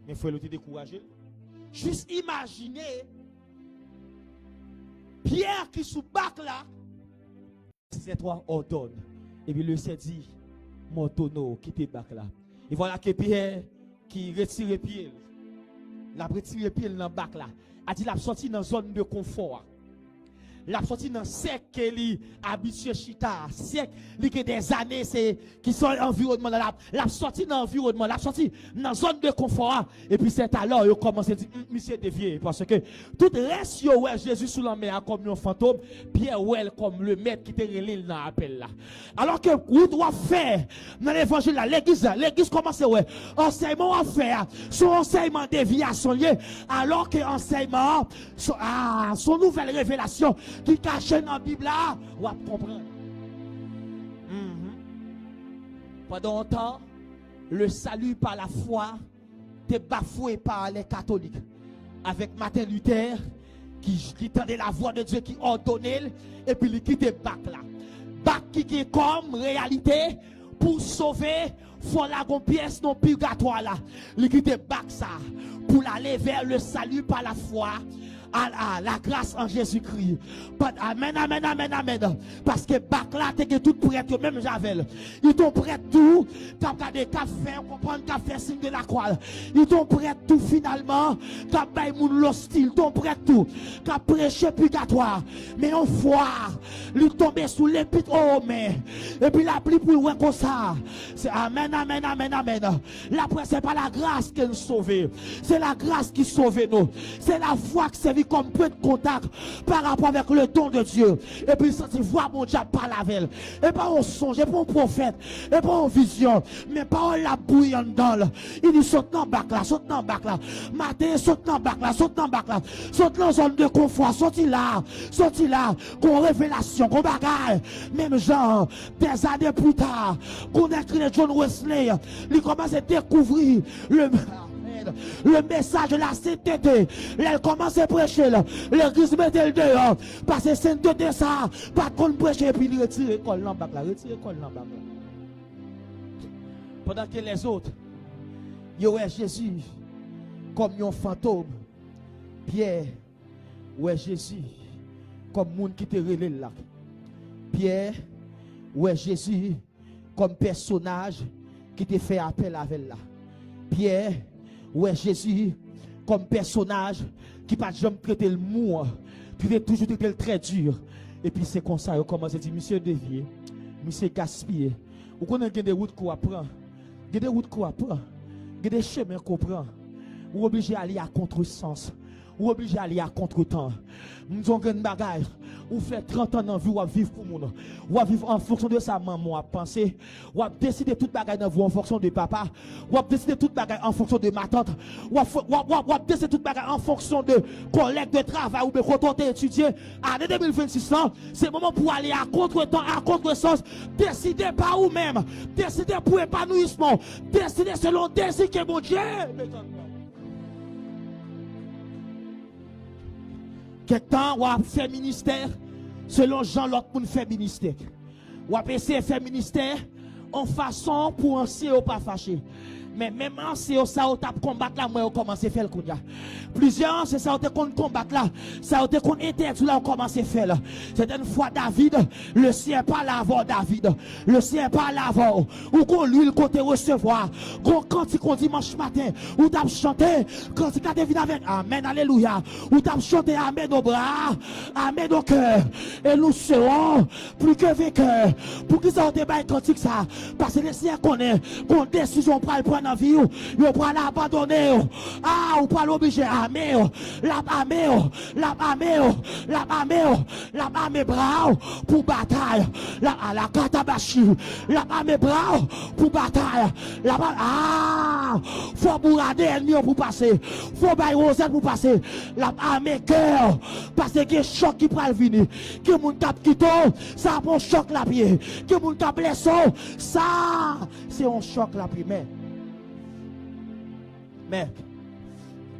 Mais il faut le décourager. Juste imaginez Pierre qui sous bac là. C'est toi ordonne. Et puis le Seigneur dit, mon tonneau, quittez bac là. Et voilà que Pierre qui retire les pieds. Il a retiré les pieds dans le bac là. A dit, il a sorti dans une zone de confort. La sortie dans siècle li habitué chita, siècle li que des années c'est qui sont environnement la sortie dans environnement, la sortie dans zone de confort et puis c'est alors yo commencé dire monsieur dévié parce que tout reste yo ouais Jésus sous la mer comme un fantôme, Pierre ouais comme le maître qui te relève dans appel là. Alors que vous doit faire dans l'évangile là, l'église commence ouais enseignement à faire, son enseignement déviation lié alors que enseignement son nouvelle révélation qui cache dans la Bible là, on va comprendre. Pendant longtemps, le salut par la foi était bafoué par les catholiques. Avec Martin Luther qui tendait la voix de Dieu qui ordonnait et puis il quittait Bach là. Bach qui est comme réalité pour sauver, faut la pièce non purgatoire là. Il quittait Bach ça pour aller vers le salut par la foi. La grâce en Jésus-Christ. Amen, amen, amen, amen. Parce que bac là, t'es tout prêt, même Javel. Ils t'ont prêt tout. T'as regardé café, on comprend café signe de la croix. Ils t'ont prêt tout finalement. T'as baillé moun l'hostile, t'ont prêt tout. T'as prêché purgatoire. Mais on voit, lui tomber sous l'épite, oh mais. Et puis la pluie pour loin comme ça. C'est amen, amen, amen, amen. La presse, c'est pas la grâce qui nous sauve. C'est la grâce qui sauve nous. C'est la foi qui servit comme point de contact par rapport avec le don de Dieu. Et puis ça, tu vois mon Dieu parler avec elle. Et pas un songe, et pas un prophète, et pas une vision, mais pas la bouillante dans le. Il dit saute dans le bac là, saute dans le bac là. Matin, saute dans le bac là, saute dans le bac là. Saute dans la zone de confort, sorti là, qu'on révélation, qu'on bagaille. Même genre, des années plus tard, qu'on a écrit John Wesley, il commence à découvrir le message de la sainteté. Elle commence à prêcher. L'église mettait le dehors. Parce que sainteté, ça, pas qu'on prêcher. Et puis il retire l'école là. Pendant que les autres, ils voient Jésus comme un fantôme. Pierre, ouais Jésus comme monde qui te relève là. Pierre, ouais Jésus comme personnage qui te fait appel avec là. Pierre, ouais Jésus comme personnage qui pas jamais traité le mou, qui a toujours été très dur. Et puis c'est comme ça, il commence à dire, monsieur dévié, monsieur gaspillé. Vous connaissez des routes qu'on apprend, des routes qu'on apprend, des chemins qu'on prend. Vous obligé à aller à contre-sens. Ou obligé à aller à contre-temps. Nous avons une bagaille. Ou fait 30 ans dans la vie, ou vivre pour nous. Ou vivre en fonction de sa maman à penser. Ou décider toute bagaille dans vous en fonction de papa. Ou décider toute bagaille en fonction de ma tante. Ou décider toute bagaille en fonction de collègues de travail ou de quand on étudié. Année 2026, c'est le moment pour aller à contre-temps, à contre-sens. Décider par vous-même. Décider pour épanouissement. Décider selon le désir que mon Dieu. Quelque temps, on a fait ministère selon Jean l'autre pour faire ministère. On a essayé de faire ministère en façon pour un CEO pas fâché. Mais même en CEO, ça a été combattre là, moi, on commence à faire le coup. Plusieurs, c'est ça, on a combattre là. Ça a été interdit là, on commence à faire là. C'était une fois David, le ciel pas l'avant David. Le ciel pas l'avant. Ou qu'on lui, le côté recevoir. Quand il dimanche matin, ou t'as chanté, quand il a devenu avec Amen, Alléluia. Ou t'as chanté Amen au bras, Amen au cœur. Et nous serons plus que vainqueurs. Pour qu'ils aient des bails cantiques ça. Parce que le ciel connaît, qu'on décision pour le prendre dans la vie, ou pour l'abandonner. Ah, ou pour l'obliger. Amen, la armée bravo pour bataille, la katabashi, la armée bravo pour bataille, faut bourrader ennemi pour passer, faut bailler rosette pour passer, la armée cœur, parce que y choc qui peut venir, que mon cap quitto, ça bon choc la pied, que mon cap blessé, ça c'est un choc la primaire. Mais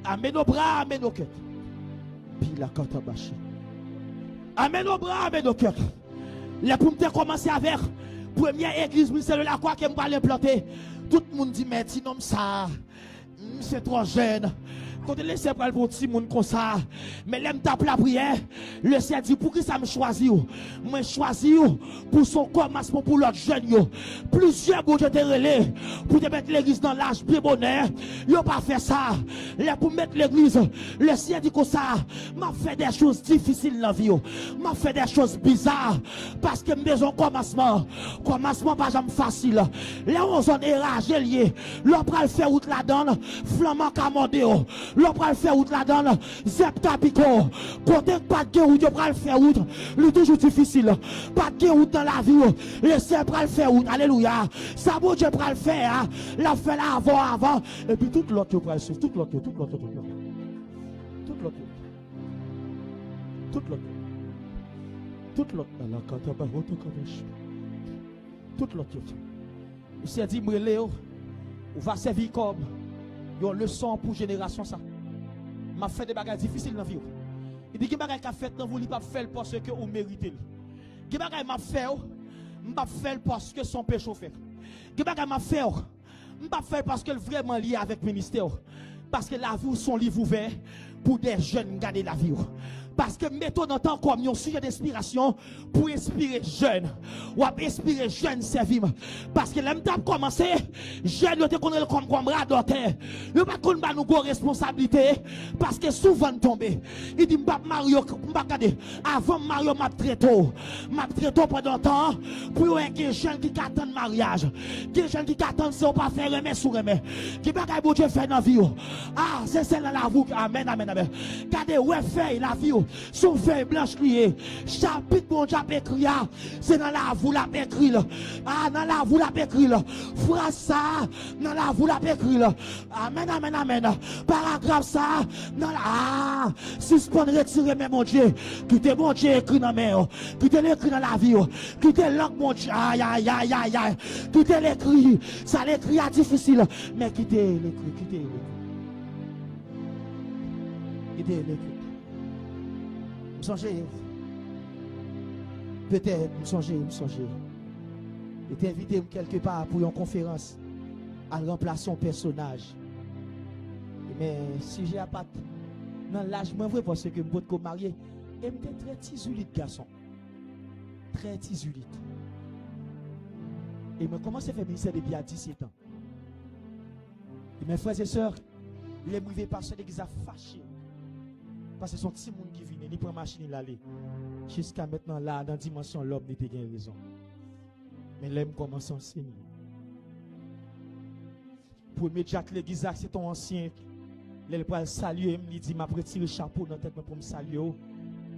amène nos bras, amène nos cœurs. Puis la katabashi. Amène nos bras, amène nos cœurs. Les pour me commencer avec première église ministère de la croix qui me parle implanter. Tout le monde dit mais sinon ça c'est trop jeune. Quand tu laisses pour le petit monde comme ça, mais l'aime tape la prière, le Seigneur dit pour qui ça me choisit? Moi choisis pour son commencement pour l'autre jeune. Plusieurs bouts de relais pour te mettre l'église dans l'âge bien bonheur. Yo pas fait ça. Là pour mettre l'église, le Seigneur dit comme ça, m'a fait des choses difficiles dans la vie. M'a fait des choses bizarres parce que besoin commencement. Commencement pas jamais facile. Là on zone éragé lié. L'on pral faire route la donne, flamand camondéo. L'on pral faire route la donne, zep tapico. Côté pas de route, pral faire route, lui toujours difficile. Pas de route dans la vie, le Seigneur pral faire route. Alléluia. Ça bon Dieu pral faire, la fait là avant. Et puis tout l'autre pral suivre, tout l'autre. Tout l'autre. Il s'est dit, Léo, on va servir comme une leçon pour génération ça. M'a fait des bagages difficiles dans la vie. Il dit que bagages qu'a fait dans vous, il pas faire parce que vous méritez. Que bagages m'a fait, m'a faire parce que son péché fait. Que bagages m'a fait, m'a faire parce que vraiment lié avec le ministère. Parce que la vie son livre ouvert pour des jeunes garder la vie. Parce que mettons dans temps comme un sujet d'inspiration pour inspirer jeunes. Ou inspirer jeunes servir. Parce que l'aime t'a commencé, jeunes te connaissent comme bras docteur. Le pas qu'on va nous go responsabilité parce que souvent tombé. Il dit Mario, regarder avant Mario m'a très tôt pendant temps pour un jeune qui attend mariage. Des jeunes qui attendent ça pas faire remettre sous remettre. Qui pas bon Dieu fait dans la vie. Ah, c'est celle là la vous. Amen. Regardez ouais fait la vie. Son feuille blanche liée. Chapitre bon Dieu écrit. C'est dans la vous la écrit. Ah, dans la vous la écrit. Phrase ça, dans la vous la écrit. Amen. Paragraphe ça, dans la. Ah, suspend retirer mais mon Dieu. Qui te bon Dieu écrit dans main. Qui te l'écrit dans la vie. Qui te langue mon Dieu. Aïe. Qui te l'écrit. Ça l'écrit à difficile. Mais qui te l'écrit. Me songer. Peut-être, me songer. Et t'inviter quelque part pour une conférence à remplacer son personnage. Mais si j'ai pas dans l'âge, moi vrai parce que je suis marié, et je suis très tisulite garçon. Très tisulite. Et je commence à faire ministère depuis à 17 ans. Et mes frères et sœurs, les privés passer l'église a fâché. Parce que son petit monde qui vient, il prend machine il aller. Jusqu'à maintenant là, dans la dimension l'homme n'était pas raison. Mais l'homme commence à enseigner. Pour Jacques l'église, c'est ton ancien. Il va saluer, il dit m'a retiré le chapeau dans la tête pour me saluer.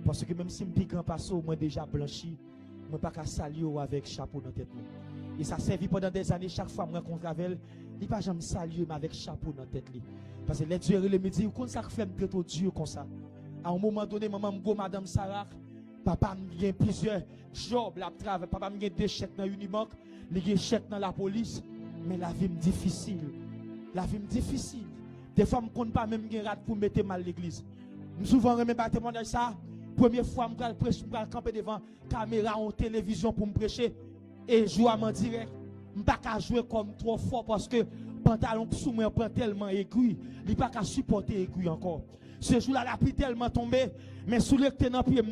Parce que même si je suis grand passeur, moi déjà blanchi, je ne peux pas saluer avec chapeau dans la tête. Et ça servi pendant des années, chaque fois que je rencontre avec elle, il ne peut pas jamais saluer avec chapeau dans la tête. Parce que les dieux me disent, comment ça fait me traiter Dieu comme ça? À un moment donné, maman me madame Sarah, papa me plusieurs jobs, la travail, papa me des chèques dans Unibank, des chèques dans la police, mais la vie me difficile. Des fois, je ne compte pas même rate pour mettre mal l'église. Je souvent remets pas témoignage ça. Première fois, je vais camper devant caméra en télévision pour me prêcher et jouer en direct. Je ne peux pas jouer comme trop fort parce que pantalon sous moi prend tellement aiguille, il ne peut pas supporter aiguille encore. Ce jour-là, la pluie tellement tombée, mais sous le tenant pied,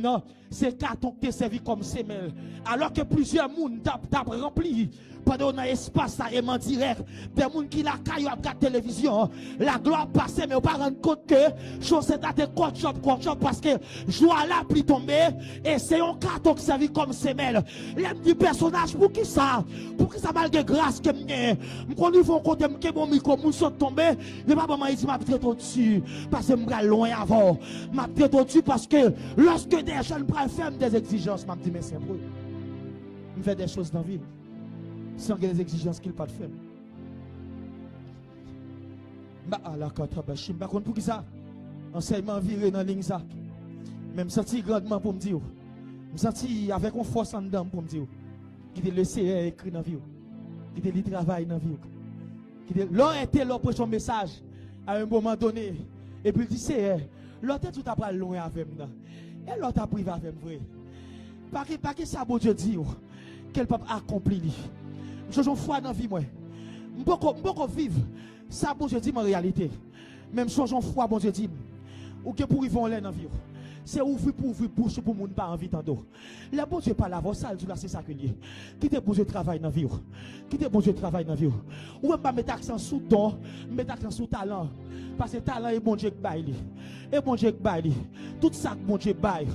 c'est carton qui est servi comme semelle. Alors que plusieurs monde tap rempli pendant un espace ça est en direct. Des gens qui la caillou à la télévision, la gloire passe, mais on ne pas rendre compte que chose est à contre parce que joie la pluie tombée et c'est un carton qui servi comme semelle. L'aime du personnage pour qui ça malgré grâce que m'gagne. M'con niveau côté m'ke bon micro moun saute tomber, mais pas maman dit m'a traité au-dessus parce que m'gal loin avant. M'a traité au-dessus parce que lorsque des jeunes prennent faire des exigences, m'a dit mais c'est vrai. Me fait des choses dans la vie sans que les exigences qu'il pas de faire. Bah la carte bachim par contre pour qui ça enseignement viré dans ligne ça. Même senti grandement pour me dire. Me senti avec une force en dedans pour me dire. Qui te le CR écrit dans la vie. Qui te le travail dans la vie. Qui te l'on était là pour son message à un moment donné. Et puis il dit CR, l'autre tout a pas loin avec moi. Et l'autre a privé avec moi. Pas que ça bon Dieu dit qu'elle peut accomplir. Je suis foi dans la vie moi. Je peux vivre ça bon Dieu dit en réalité. Même chose en foi, bon Dieu dit. Ou que pour y vont l'air dans la vie. C'est ouvrir pour ouvrir bouche pour moun pas envie tant d'eau. La bon Dieu pas la voix sale, c'est ça que lié. Qui te bon Dieu travail dans la vie. Qui te bon Dieu travail dans la vie. Ou pas mettre accent sous don, mettre accent sous talent. Parce que talent est bon Dieu qui baille. Et bon Dieu qui baille. Tout ça que bon Dieu baille.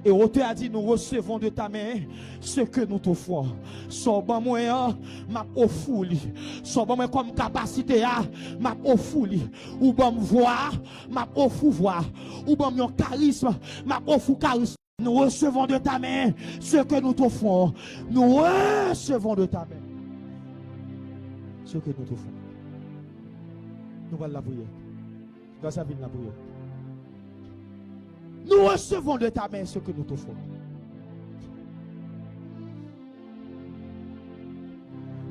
Et auteur a dit nous recevons de ta main ce que nous t'offrons. Soit bon moi m'a offert. Soit bon moi comme capacité m'a offert. Ou bon voix m'a offert voix. Ou bon mon charisme m'a offert charisme. Nous recevons de ta main ce que nous t'offrons. Nous recevons de ta main ce que nous t'offrons. Nous allons la prière. Dans sa vie, la prière. Nous recevons de ta main ce que nous t'offrons.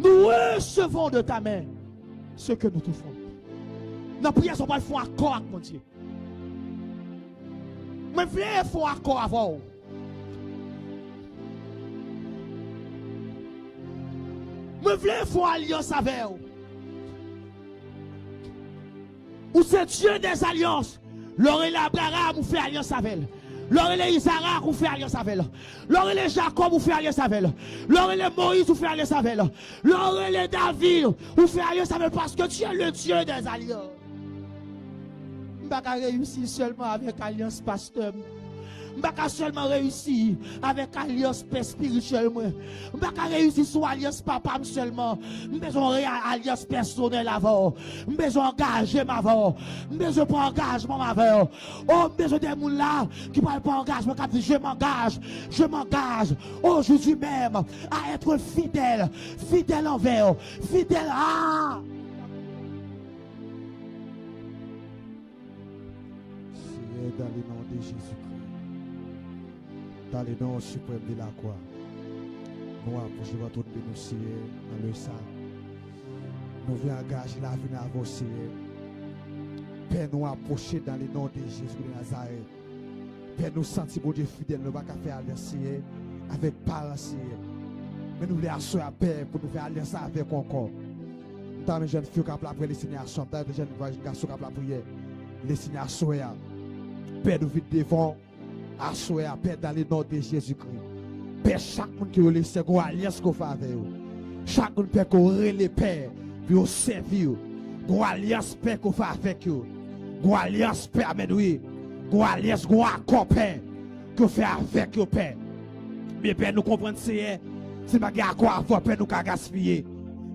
Nous recevons de ta main ce que nous t'offrons. Dans la prière, on va faire un accord avec mon Dieu. Mais je veux faire un accord avant. Je veux faire une alliance avec vous. Ou c'est Dieu des alliances. L'Oré l'Abraham, vous fait alliance avec elle. L'Oré Isaac, vous fait alliance avec elle. L'Oré Jacob, vous fait alliance avec elle. L'Oré Moïse, vous fait alliance avec elle. L'Oré David, vous fait alliance avec elle parce que Dieu est le Dieu des alliances. Je ne peux pas réussir seulement avec alliance pasteur. Je ne peux pas seulement réussir avec alliance spirituelle. Je ne peux pas réussir sur alliance papa seulement. Je besoin alliance personnelle avant. Je besoin engager avant. Je besoin pas engagement avant. Oh, je besoin des gens là qui ne parlent pas engagement. Qui disent je m'engage aujourd'hui même à être fidèle. Fidèle envers. Fidèle à. C'est dans le nom de Jésus-Christ. Dans le nom suprême de la croix, nous approchons votre bénéficiaire dans le sang. Nous voulons engager la vie à vos Père, nous approcher dans le nom de Jésus de Nazareth. Père, nous sentir bon Dieu fidèle, nous ne pouvons pas faire alliance avec parents. Mais nous voulons assurer la paix pour nous faire alliance avec encore. Nous avons des jeunes filles qui ont appris les signations, nous avons des jeunes garçons qui ont appris les signations. Père, nous vite devant. Assoyez à paix dans le nom de Jésus-Christ. Père, chaque monde qui a laissé une alliance qu'on fait avec vous. Chaque monde qui a relé Père, puis au servir. Une alliance Père qu'on fait avec vous. Une alliance Père, amen, oui. Une alliance, un accord Père, qu'on fait avec vous, Père. Mais Père, nous comprenons c'est pas un accord avant, Père, nous avons gaspillé.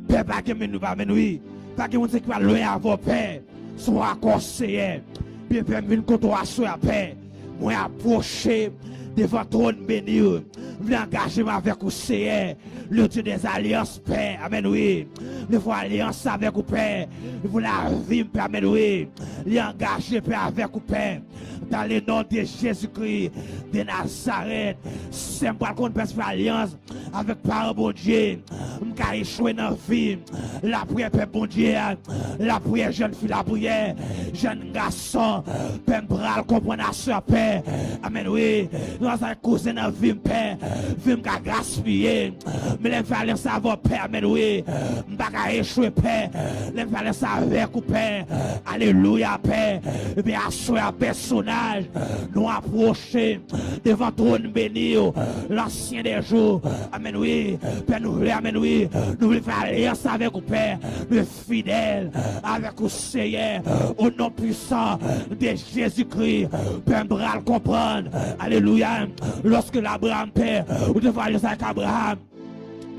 Père, pas que nous pas, amen, oui. Pas que nous qui va loin avant, Père. Son accord c'est. Bien, Père, nous comptons assoyer à paix. Moi approcher devant trône béni. Je veux engager avec vous, Seigneur, le Dieu des alliances, Père. Amen, oui. Je veux alliance avec vous, Père. Je veux la vie, Père. Amen, oui. Je veux engager, Père, avec vous, Père. Dans le nom de Jésus-Christ de Nazareth, c'est moi qu'on peut faire alliance avec Père bon Dieu. Je vais échouer dans la vie. La prière, Père bon Dieu. La prière, jeune fille, la prière. Jeune garçon, Père, bral, comprendre à ce Père. Amen, oui. Nous avons causé dans la vie, Père. Vie, je vais gaspiller. Mais je vais aller savoir, Père. Amen, oui. Je vais échouer, Père. Je vais aller savoir, Père. Alléluia, Père. Je vais assurer un personnage. Nous approcher devant trône béni, l'ancien des jours. Amen, oui. Père, nous voulons, amen, oui. Nous voulons faire alliance avec vous, Père. Nous sommes fidèles avec vous, Seigneur. Au nom puissant de Jésus-Christ. Père, nous allons comprendre. Alléluia. Lorsque l'Abraham, Père, vous devez aller avec Abraham.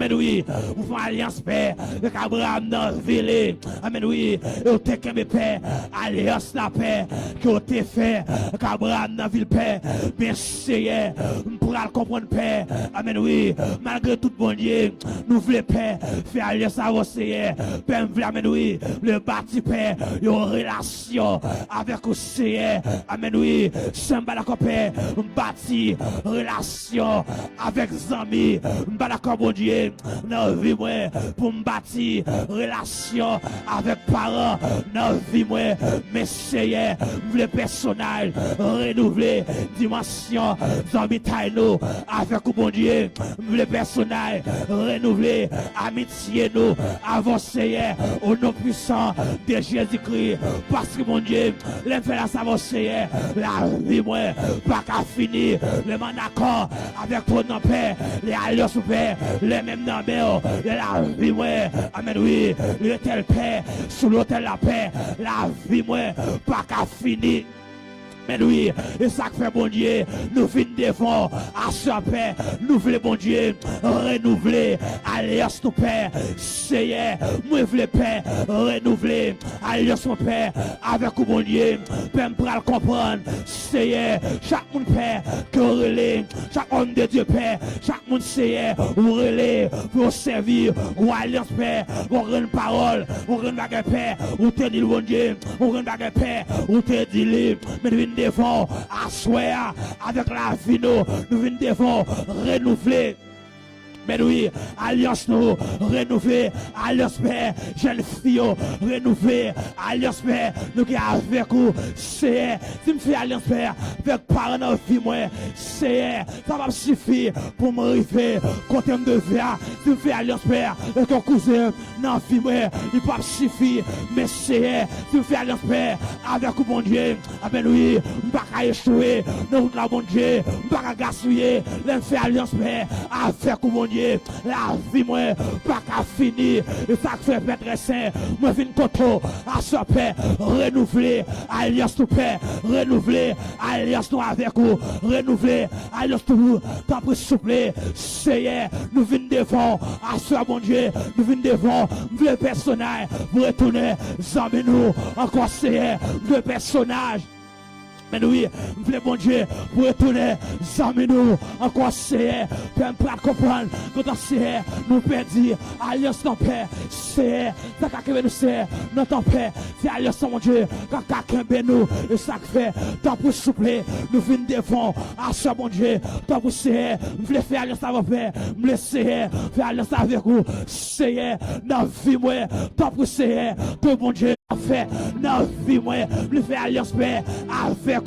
Amen, oui. Vous faites alliance, Père, avec Abraham dans la ville. Amen, oui. Et vous avez mes Père, alliance, la paix, que vous avez fait avec Abraham dans la ville, Père. Bien, Seigneur, nous pourrons comprendre, Père. Amen, oui. Malgré tout bon Dieu, nous voulons, Père, faire alliance à vous, Seigneur. Père, nous voulons, amen, oui, le bâti, Père, une relation avec vous, Seigneur. Amen, oui. Samba d'accord, Père, bâti relation avec les amis. D'accord, bon Dieu. Dieu, dans la vie, moi, pour me bâtir relation avec parents, dans la vie, moi, messieurs, le personnage, renouveler dimension, nous avec bon Dieu, le personnage, renouveler amitié, nous, avancer au nom puissant de Jésus-Christ, parce que mon Dieu, les fait la avancer, la vie, moi, pas qu'à finir, le man d'accord avec ton père, les alliances père, les mêmes noms, la vie, moi, amen, oui, le tel père, sous l'autel la paix, la vie, moi, pas qu'à finir. Mais oui, et ça fait bon Dieu, nous venons devant à ce Père, nous voulons bon Dieu renouveler alliance ton Père, Seigneur, moi voulons Père renouveler alliance mon Père avec bon Dieu, Père pour le comprendre, Seigneur, chaque monde Père que relais, chaque homme de Dieu Père, chaque monde Seigneur, ou relais pour servir, ou alliance Père, ou rendre parole, ou rendre bagarre Père, ou te dire bon Dieu, ou rendre bagarre Père, ou te dire libre, mais devons asseoir avec la vie, nous venons devant renouveler. Mais oui, alliance nous, renouveler, alliance père, jeune fille, renouveler, alliance père, nous qui avec vous, c'est, si me fait alliance père, avec parents dans la vie, moi, c'est, ça va me suffire pour m'arriver, quand on me devient, si me fait alliance père, avec un cousin, dans la vie, moi, il va me suffire, mais c'est, si me fait alliance père, avec vous, mon Dieu, amen oui, je ne vais pas échouer, nous, la bon Dieu, je ne vais pas gaspiller, je fais alliance père, avec vous, mon Dieu, la vie moi pas qu'à finir et ça fait Père Saint moi vinn koto à ce Père renouveler alliance tout Père renouveler alliance nous avec vous renouveler alliance tout tant pour souffler Seigneur nous vinn devant à ce bon Dieu nous vinn devant le personnage pour retourner jamais nous encore Seigneur le personnage. Mais oui, le bon Dieu, pour retourner, amis nous, encore c'est, pour comprendre, quand c'est, nous perdons, alliance non Père, c'est, ça qui nous c'est, notre Père, c'est alliance mon Dieu, quand quelqu'un nous, et ça fait, tant pour souffler, nous venons devant, à ce bon Dieu, tant pour c'est, nous voulons faire alliance avec Père, nous laisser faire alliance avec vous, c'est, dans la vie, moi, tant pour c'est, tout bon Dieu, fait, dans la vie, moi, nous faire alliance Père, avec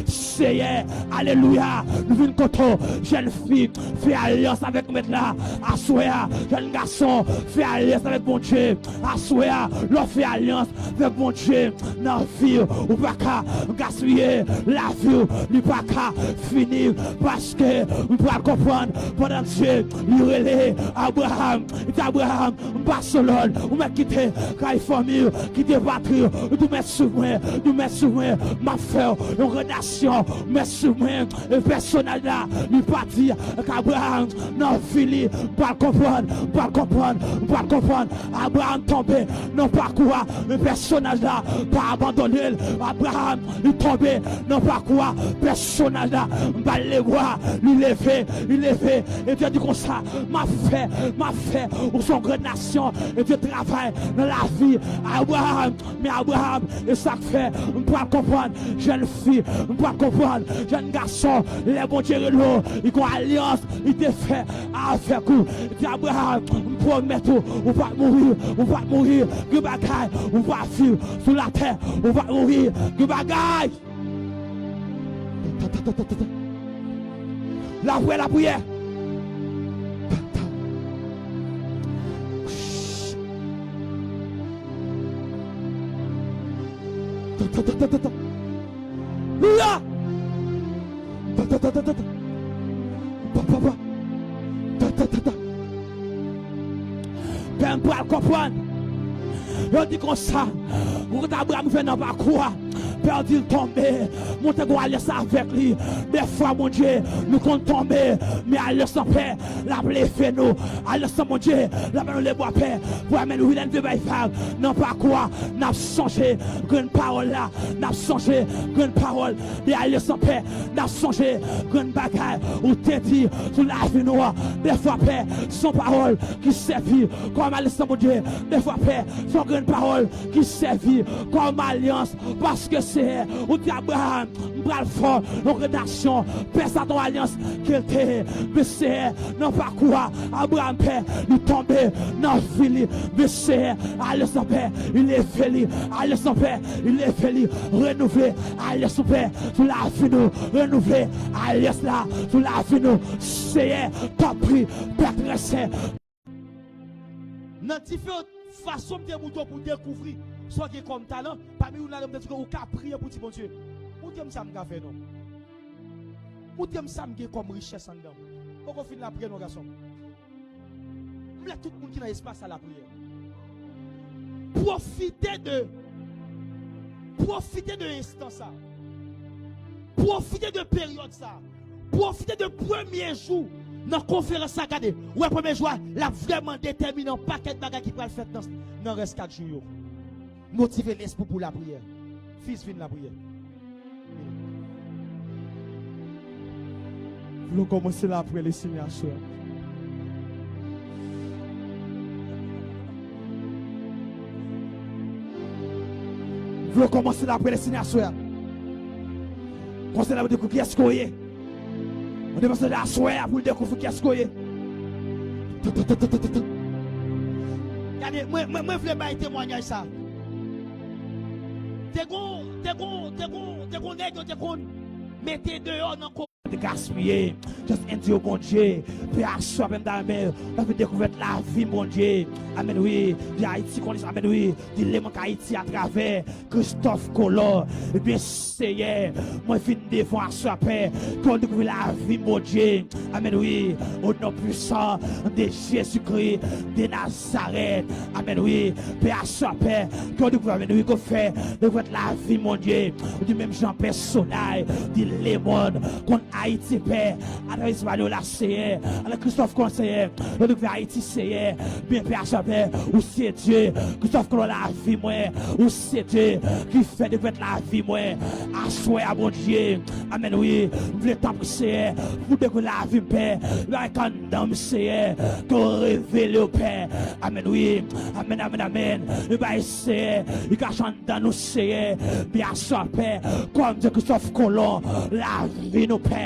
Seigneur, alléluia, nous venons contre jeune fille, fait alliance avec mettre là, assoya, jeune garçon, fait alliance avec bon Dieu, assoya, l'on fait alliance avec bon Dieu, dans la vie, ou pas qu'à gaspiller la vie, ou pas qu'à finir, parce que vous pouvez comprendre, pendant Dieu, il relève Abraham, Barcelone, ou m'a quitté, quand il famille, quitter patrie, nous mettre sur moi, ma frère, relation, mais souvent, le personnage là, il pas dire qu'Abraham, non, fini, pas comprendre, Abraham tombé, non, pas quoi, le personnage là, pas abandonné, Abraham, il tombé, non, pas quoi, personnage là, pas les voir, il levé, et Dieu dit comme ça, ma fait, ou son grande nation, et Dieu travaille dans la vie, Abraham, et ça fait, on peut comprendre, jeune fille, on peut comprendre, jeune garçon, les bons dieux, ils ont alliance, ils te fait avec vous. Il dit Abraham, on promet tout, on va mourir, que bagaille, on va vivre sur la terre, on va mourir, que bagaille. La prière. Louia! Père, pour comprendre. Je dis comme ça. Quand Abraham fait dans le croix, Père dit tomber. Monter qu'on alliance avec lui. Des fois, mon Dieu, nous comptons tomber. Mais alliance en paix, la plaie fait nous. Alliance mon Dieu, la main les bois paix. Pour amener nous de baïfag. Non pas quoi, n'a songé. Grande parole là, n'a songé. Grande parole. Des alliances en paix, n'a songé. Grande bagaille. Ou t'es dit, sur la vie noire. Des fois, paix, son parole qui servit comme alliance mon Dieu. Des fois, paix, son grande parole qui servit comme alliance. Parce que Seigneur, ou dit Abraham, bral fort, nos rédactions, père sa ton alliance, qu'il était, mais Seigneur, non pas quoi, Abraham père, il tombé, non fini, mais Seigneur, allez son père, il est fini, allez son père, il est fini, renouvelé, allez son père, sous la vie nous, renouvelé, allez là, sous la vie nous, Seigneur, t'as pris, père très saint. Dans différentes façons de bouton pour découvrir soit qui comme talent, parmi nous, nous avons prier pour bon Dieu. Où t'aimes ça me faire non? Où t'aimes ça me comme richesse en dedans? Pourquoi finir la prière, nos garçons? Tout le monde qui a espace à la prière. Profitez de l'instant ça. Profitez de période ça. Profitez de premier jour dans la conférence à regarder. Ouais, premier jour, là vraiment déterminant paquet de bagages qui va le faire dans le reste 4 jours. Motivez l'esprit pour la prière. Fils, viens la prière. Nous commençons là après les signations. Nous commençons là après les signations. Conseil là pour découvrir qui est-ce qu'on est. On dépense de la soirée pour découvrir qui est-ce qu'on est. Regardez, moi je voulais pas témoigner ça. T'es gon, mettez dehors dans de gaspiller, juste un Dieu bon Dieu, puis à soi même dans la mer, on a découvert la vie bon Dieu. Amen oui, de Haïti qu'on est, amen oui, de l'élément Haïti à travers Christophe Colomb. Et bien Seigneur, moi fin devant à soi paix, qu'on découvre la vie bon Dieu. Amen oui, au nom puissant de Jésus-Christ de Nazareth. Amen oui, puis à soi paix, qu'on découvre, amen oui, qu'on fait découvrir la vie mon Dieu. Du même Jean personnel, de l'élément qu'on Haïti Père, à travers Ismaël la Seigneur, à Christophe Conseiller, on nous fait Haïti Seigneur, bien Père Père, où c'est Dieu, Christophe Colomb la vie moi, où c'est Dieu qui fait de la vie moi, à soi à mon Dieu, amen oui, vous voulez t'en Seigneur, vous découvrir la vie Père, avec un homme Seigneur, qu'on révèle au Père, amen oui, amen, amen, amen, et bien Seigneur, il cache dans nous Seigneur, bien sûr Père, comme Dieu Christophe Colomb, la vie nous Père.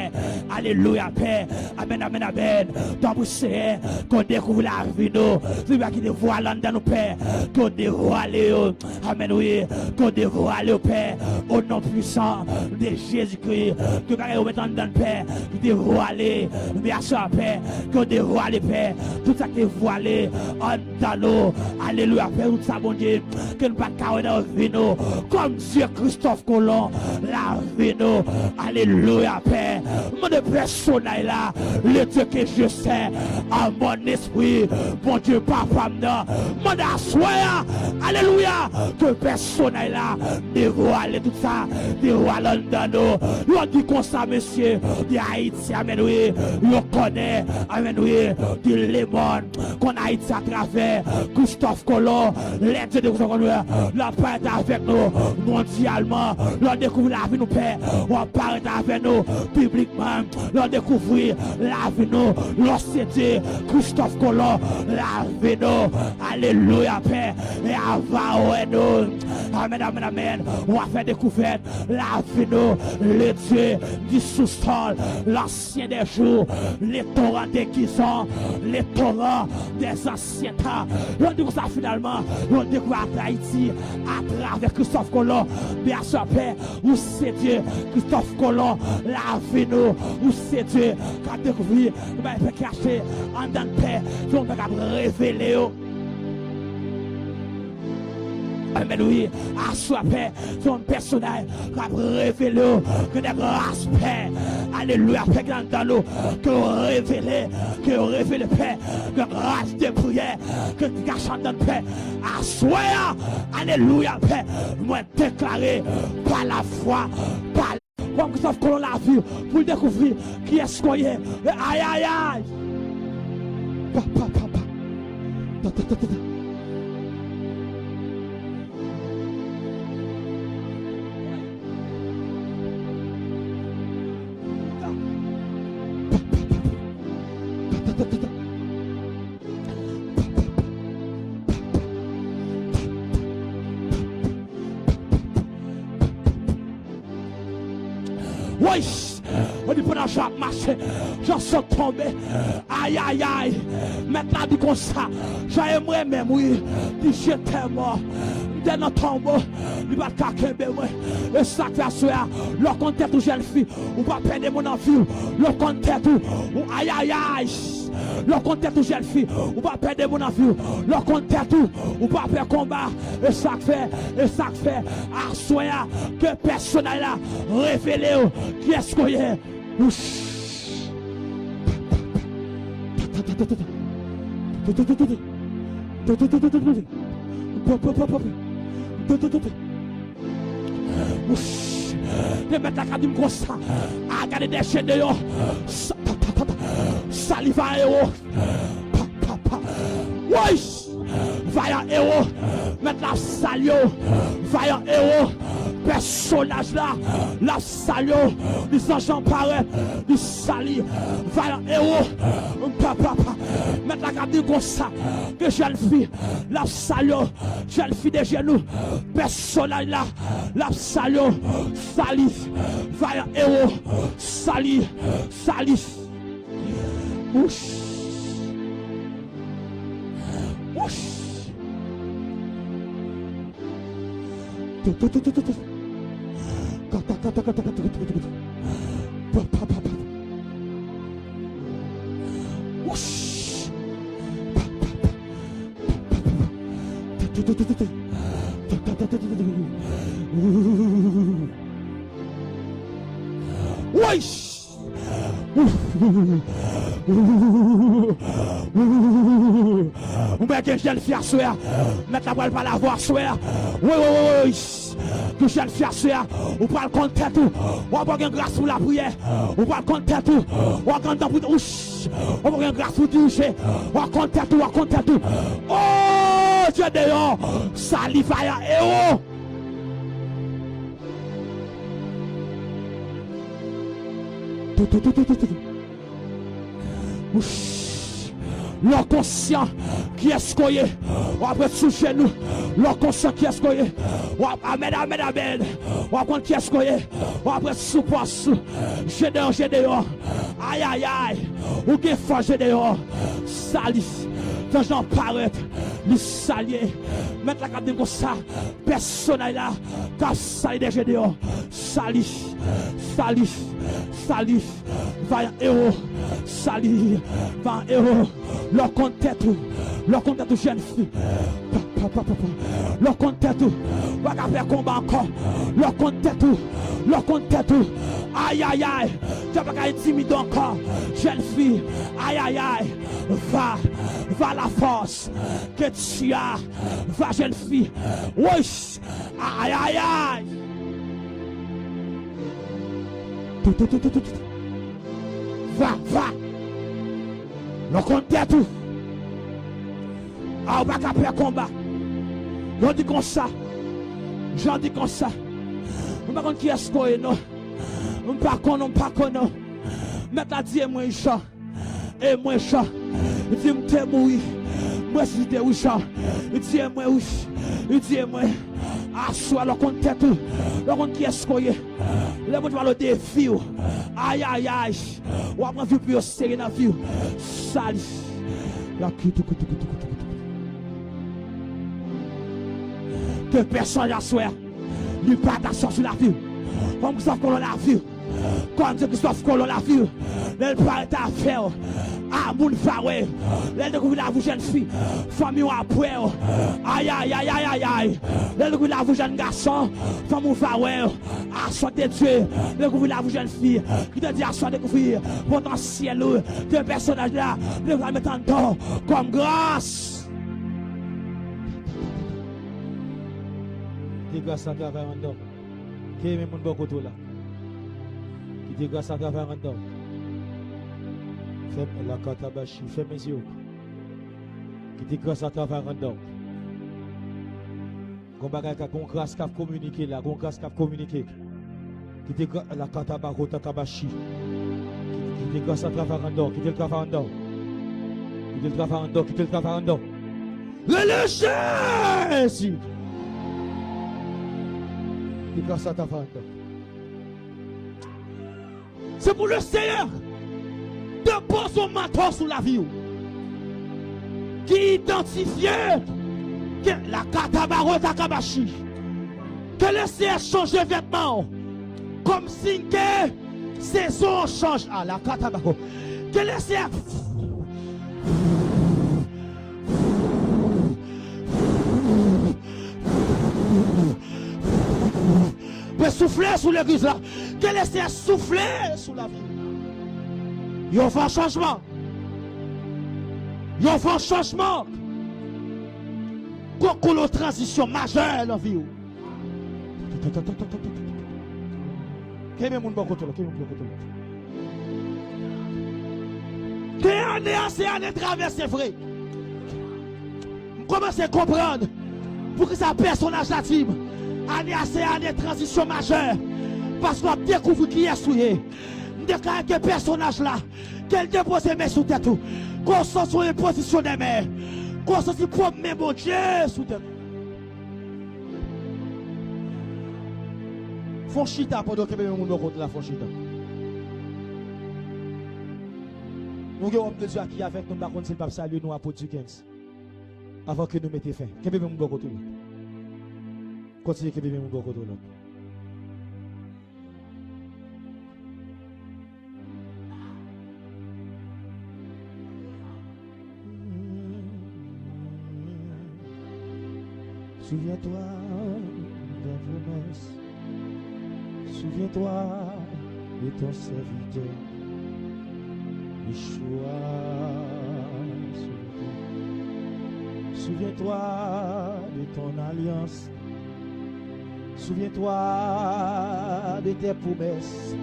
Alléluia, Père. Amen, amen, amen. Dans vous, Seigneur, qu'on découvre la vie, nous. C'est bien qui dévoile dans nos Père. Qu'on dévoile, amen, oui. Qu'on dévoile, Père. Au nom puissant de Jésus-Christ. Que nous mettons dans le Père. Qu'on dévoile, bien sûr, Père. Qu'on dévoile, Père. Tout ça qui dévoile en dans nous. Alléluia, Père. Tout ça, bon Dieu. Que nous pas carrer dans la vie, nous. Comme Dieu Christophe Colomb, la vie, nous. Alléluia, Père. Mon personnel là, le Dieu que je sais, à mon esprit, mon Dieu, papa, mon assoya, alléluia, que personnel là, dévoile tout ça, dévoile dans nous. On dit comme ça, monsieur, de Haïti, amen, oui, on connaît, amen, oui, de Lémon, qu'on Haïti à travers Christophe Colomb, les dieux de Christophe Colomb, la paix avec nous, mondialement, l'on découvre la vie, nous, Père, on parle avec nous, publiquement, l'on découvrir la vie nous, l'on c'était Christophe Colomb, la vie nous, alléluia Père, et avant nous, amen, amen, amen, on va faire découverte la vie nous, le Dieu du sous-sol, l'ancien des jours, les torrents déguisants, les torrents des anciens temps, l'on découvre ça finalement, l'on découvre Haïti à travers Christophe Colomb, bien sûr Père, où c'est Dieu, Christophe Colomb, la vie nous, où c'est Dieu qui a découvert, il peut cacher en dedans de paix, donc il peut révéler. Amen, oui, à soi, Père, son personnage qui a révélé que des grâces, Père, alléluia, Père, dans nous, que révélé, Père, que grâce de prière, que tu caches dans le Père, à soi, alléluia, Père, moi déclaré par la foi, par comme Christophe Colomb l'a vu pour découvrir qui est-ce qu'on est. Aïe, aïe, aïe. Papa. Oui, on dit pendant que je marche, j'en suis tombé. Aïe, aïe, aïe. Maintenant, dit comme ça, j'aimerais même, oui, dit j'étais mort. Dans notre tombeau, il va t'accueillir, moi. Et ça fait soir, le contact de jeune fille, on va perdre mon envie. Le contact, aïe, aïe, aïe. Le contact de jeune fille, on va perdre mon envie. Le contact, on va faire combat. Et ça fait, à soir, que personne là, révélé, qui est-ce qu'on est. De mettre la carte comme ça, à garder des chaînes de yo, saliva héros, oui, vaillant héros, mettre la salio, vaillant héros, personnage là, la salio, les agents paraît, les sali, vaillant héros, papa, mettre la carte comme ça, que jeune fille, la salio, jeune fille des genoux, personnage là, la salio, sali, vaillant héros, sali, ouch, ouch. Ou bien que je le fais soir, mettre la voile pas la voir soir. Oui. Que je le fais soir, ou pas le compter tout. On va avoir grâce pour la prière. On va le compter tout. On va compter pour on va avoir grâce pour toucher. On va compter tout. Oh, Dieu dehors, salivaya héros. Leur conscient qui est-ce qu'on est, on va sous chez nous. Leur conscient qui est-ce qu'on est, amen. On va prendre qui est-ce qu'on est, on va sous poisson. J'ai dehors. Aïe. Ou qui fait j'ai dehors. Salis. Quand j'en parle, les saliers. Mettre la carte comme ça. Personne là. Quand sali déjà dehors. Salis. Vaillant héros. Salis. Vaillant héros. Leur contact jeune fille. Leur contact va faire combat encore. Leur contact. Aïe. Tu vas pas intimider encore. Jeune fille. Aïe. Va la force que tu as. Va jeune fille. Oui. Aïe. Va. Le contact. On va faire combat. J'en dis comme ça. On ne sais pas qui est-ce qu'on est, non. On ne sais pas non. Mettre la dit moi chant. Et moi chant. Il dit m'te mourir. Moi si j'étais oui chant. Il dit moi oui. Il dit moi. Assois le contact. Le compte qui est-ce qu'on est. Le monde va le défi. Aïe. On va prendre plus serré dans la vie. Salut. Que personne n'a souhaité. Lui pas d'assaut sur la vie. Comme Christophe Colomb la vie. Comme Christophe Colomb la vie. Elle parle d'affaires. Ah, moun farwe. Elle découvre la vous jeune fille. Famille ou après. Aïe. Elle découvre la vous jeune garçon. Famille ou farwe. Ah, soit de Dieu. Elle découvre la vous jeune fille. Qui te dit à soit découvrir potentiel de personnage là. Elle va mettre en temps comme grâce. Qui grâce à travers un homme. Qui est même mon beaucoup là. Qui dit grâce à travers un homme. Fais la carte à Bachi, fais mes yeux. Qui dit grâce à travers un homme. Qu'on grâce qui a communiqué là, qu'on grâce qui a communiqué. Qui dit la carte à Bachi. Qui dit grâce à travers un homme. Qui dit le travail en homme. Qui dit le travail en homme. Relâchez! Qui grâce à travers un homme. C'est pour le Seigneur de poser un manteau sous la vie. Qui identifie que la katabaro takabashi. Que le Seigneur change de vêtements. Comme si que saison change. Ah, la katabaro. Que le Seigneur. Peut souffler sous l'église là. Que le Seigneur souffler sous la vie. Il y fait un changement. Il y fait un changement. Qu'on a une transition majeure dans la vie. Quel est mon bon côté là? Quelle année c'est année traversée vrai? Comment c'est comprendre pour que ça personnage là team? Année c'est année transition majeure. Parce qu'on découvre qui est souillé. Déclare que personnage là, qu'elle dépose ses mains sous tête tout. Qu'on sent sur une position des mains. Qu'on sent pour mes bon Dieu sous tête. Font chita pendant que nous nous compte la font chita. Nous avons homme de Dieu qui avec nous, par contre, s'il pas saluer nous à Portugaise. Avant que nous mettions fin. Que bébé mon côté. Continuez que bébé mon côté. Souviens-toi des promesses. Souviens-toi de ton serviteur. Yeshua. Souviens-toi de ton alliance. Souviens-toi de tes promesses.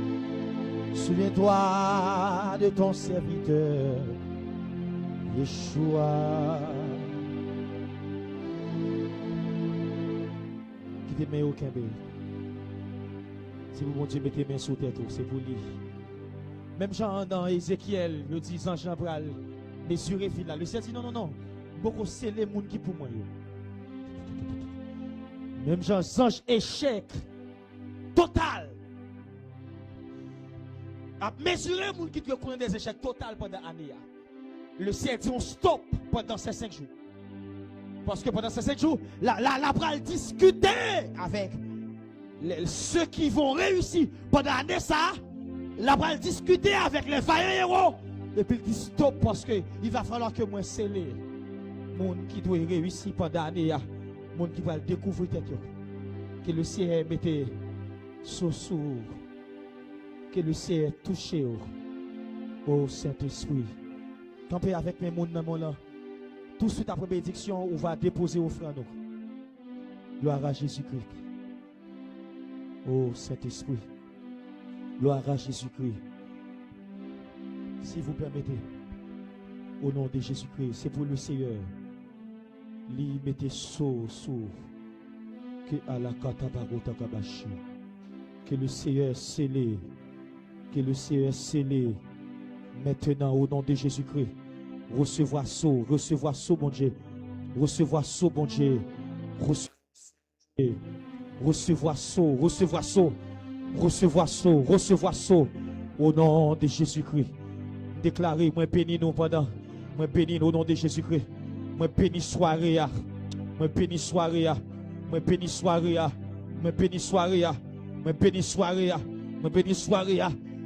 Souviens-toi de ton serviteur. Yeshua. Quittez mes aucun bé. Si vous bon Dieu mettez main sur tête, c'est pour lui. Même Jean dans Ézéchiel, le dit Jean Bral, mesurer fil là. Le Seigneur dit non, non, non. Beaucoup c'est les gens qui pour moi. Même Jean, ange échec total. A mesurer les gens qui connaissent des échecs total pendant l'année. Le Seigneur dit on stop pendant ces 5 jours. Parce que pendant ces 5 jours, la bral discuter avec ceux qui vont réussir pendant l'année ça. La bral discuter avec les vaillants héros. Et puis il dit stop parce que il va falloir que moi sceller. Monde qui doit réussir pendant l'année, monde qui va découvrir tête. Que le Seigneur mette sous que le Seigneur touche au Saint-Esprit. Campez avec mes monde dans mon là. Tout de suite après bénédiction, on va déposer offrande. Gloire à Jésus-Christ. Oh Saint-Esprit. Gloire à Jésus-Christ. Si vous permettez, au nom de Jésus-Christ, c'est pour le Seigneur. Lui mettez sous que à la katabarota kabashi. Que le Seigneur scellé. Que le Seigneur scellé. Maintenant, au nom de Jésus-Christ. Recevoir saut, mon Dieu. Recevoir saut, mon Dieu. Recevoir saut. Au nom de Jésus-Christ. Déclarez, moi bénis nous pendant. Moi bénis au nom de Jésus-Christ. Moi bénis soirée. Moi bénis soirée. Moi bénis soirée. Moi bénis soirée. Moi bénis soirée. Moi bénis soirée.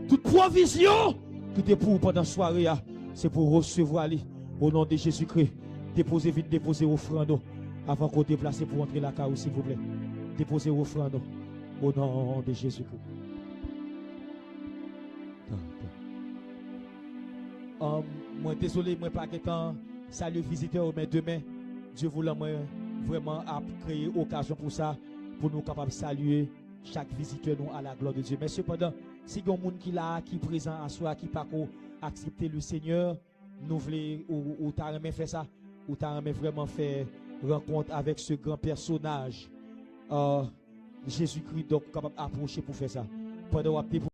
Toute provision qui était pour pendant soirée. C'est pour recevoir lui au nom de Jésus-Christ. Déposez vite, déposez offrande avant qu'on déplace pour entrer la carrière, s'il vous plaît. Déposez offrande au nom de Jésus-Christ. Moi désolé, moi pas temps salut visiteur, mais demain Dieu voulant moi vraiment a créé occasion pour ça, pour nous capables de saluer chaque visiteur nous à la gloire de Dieu. Mais cependant, si il y a un monde qui là, qui est présent à soi, qui pas accepter le Seigneur, nous voulons ou t'as jamais fait ça, ou t'as jamais vraiment fait rencontre avec ce grand personnage, Jésus-Christ, donc capable d'approcher pour faire ça. Pendant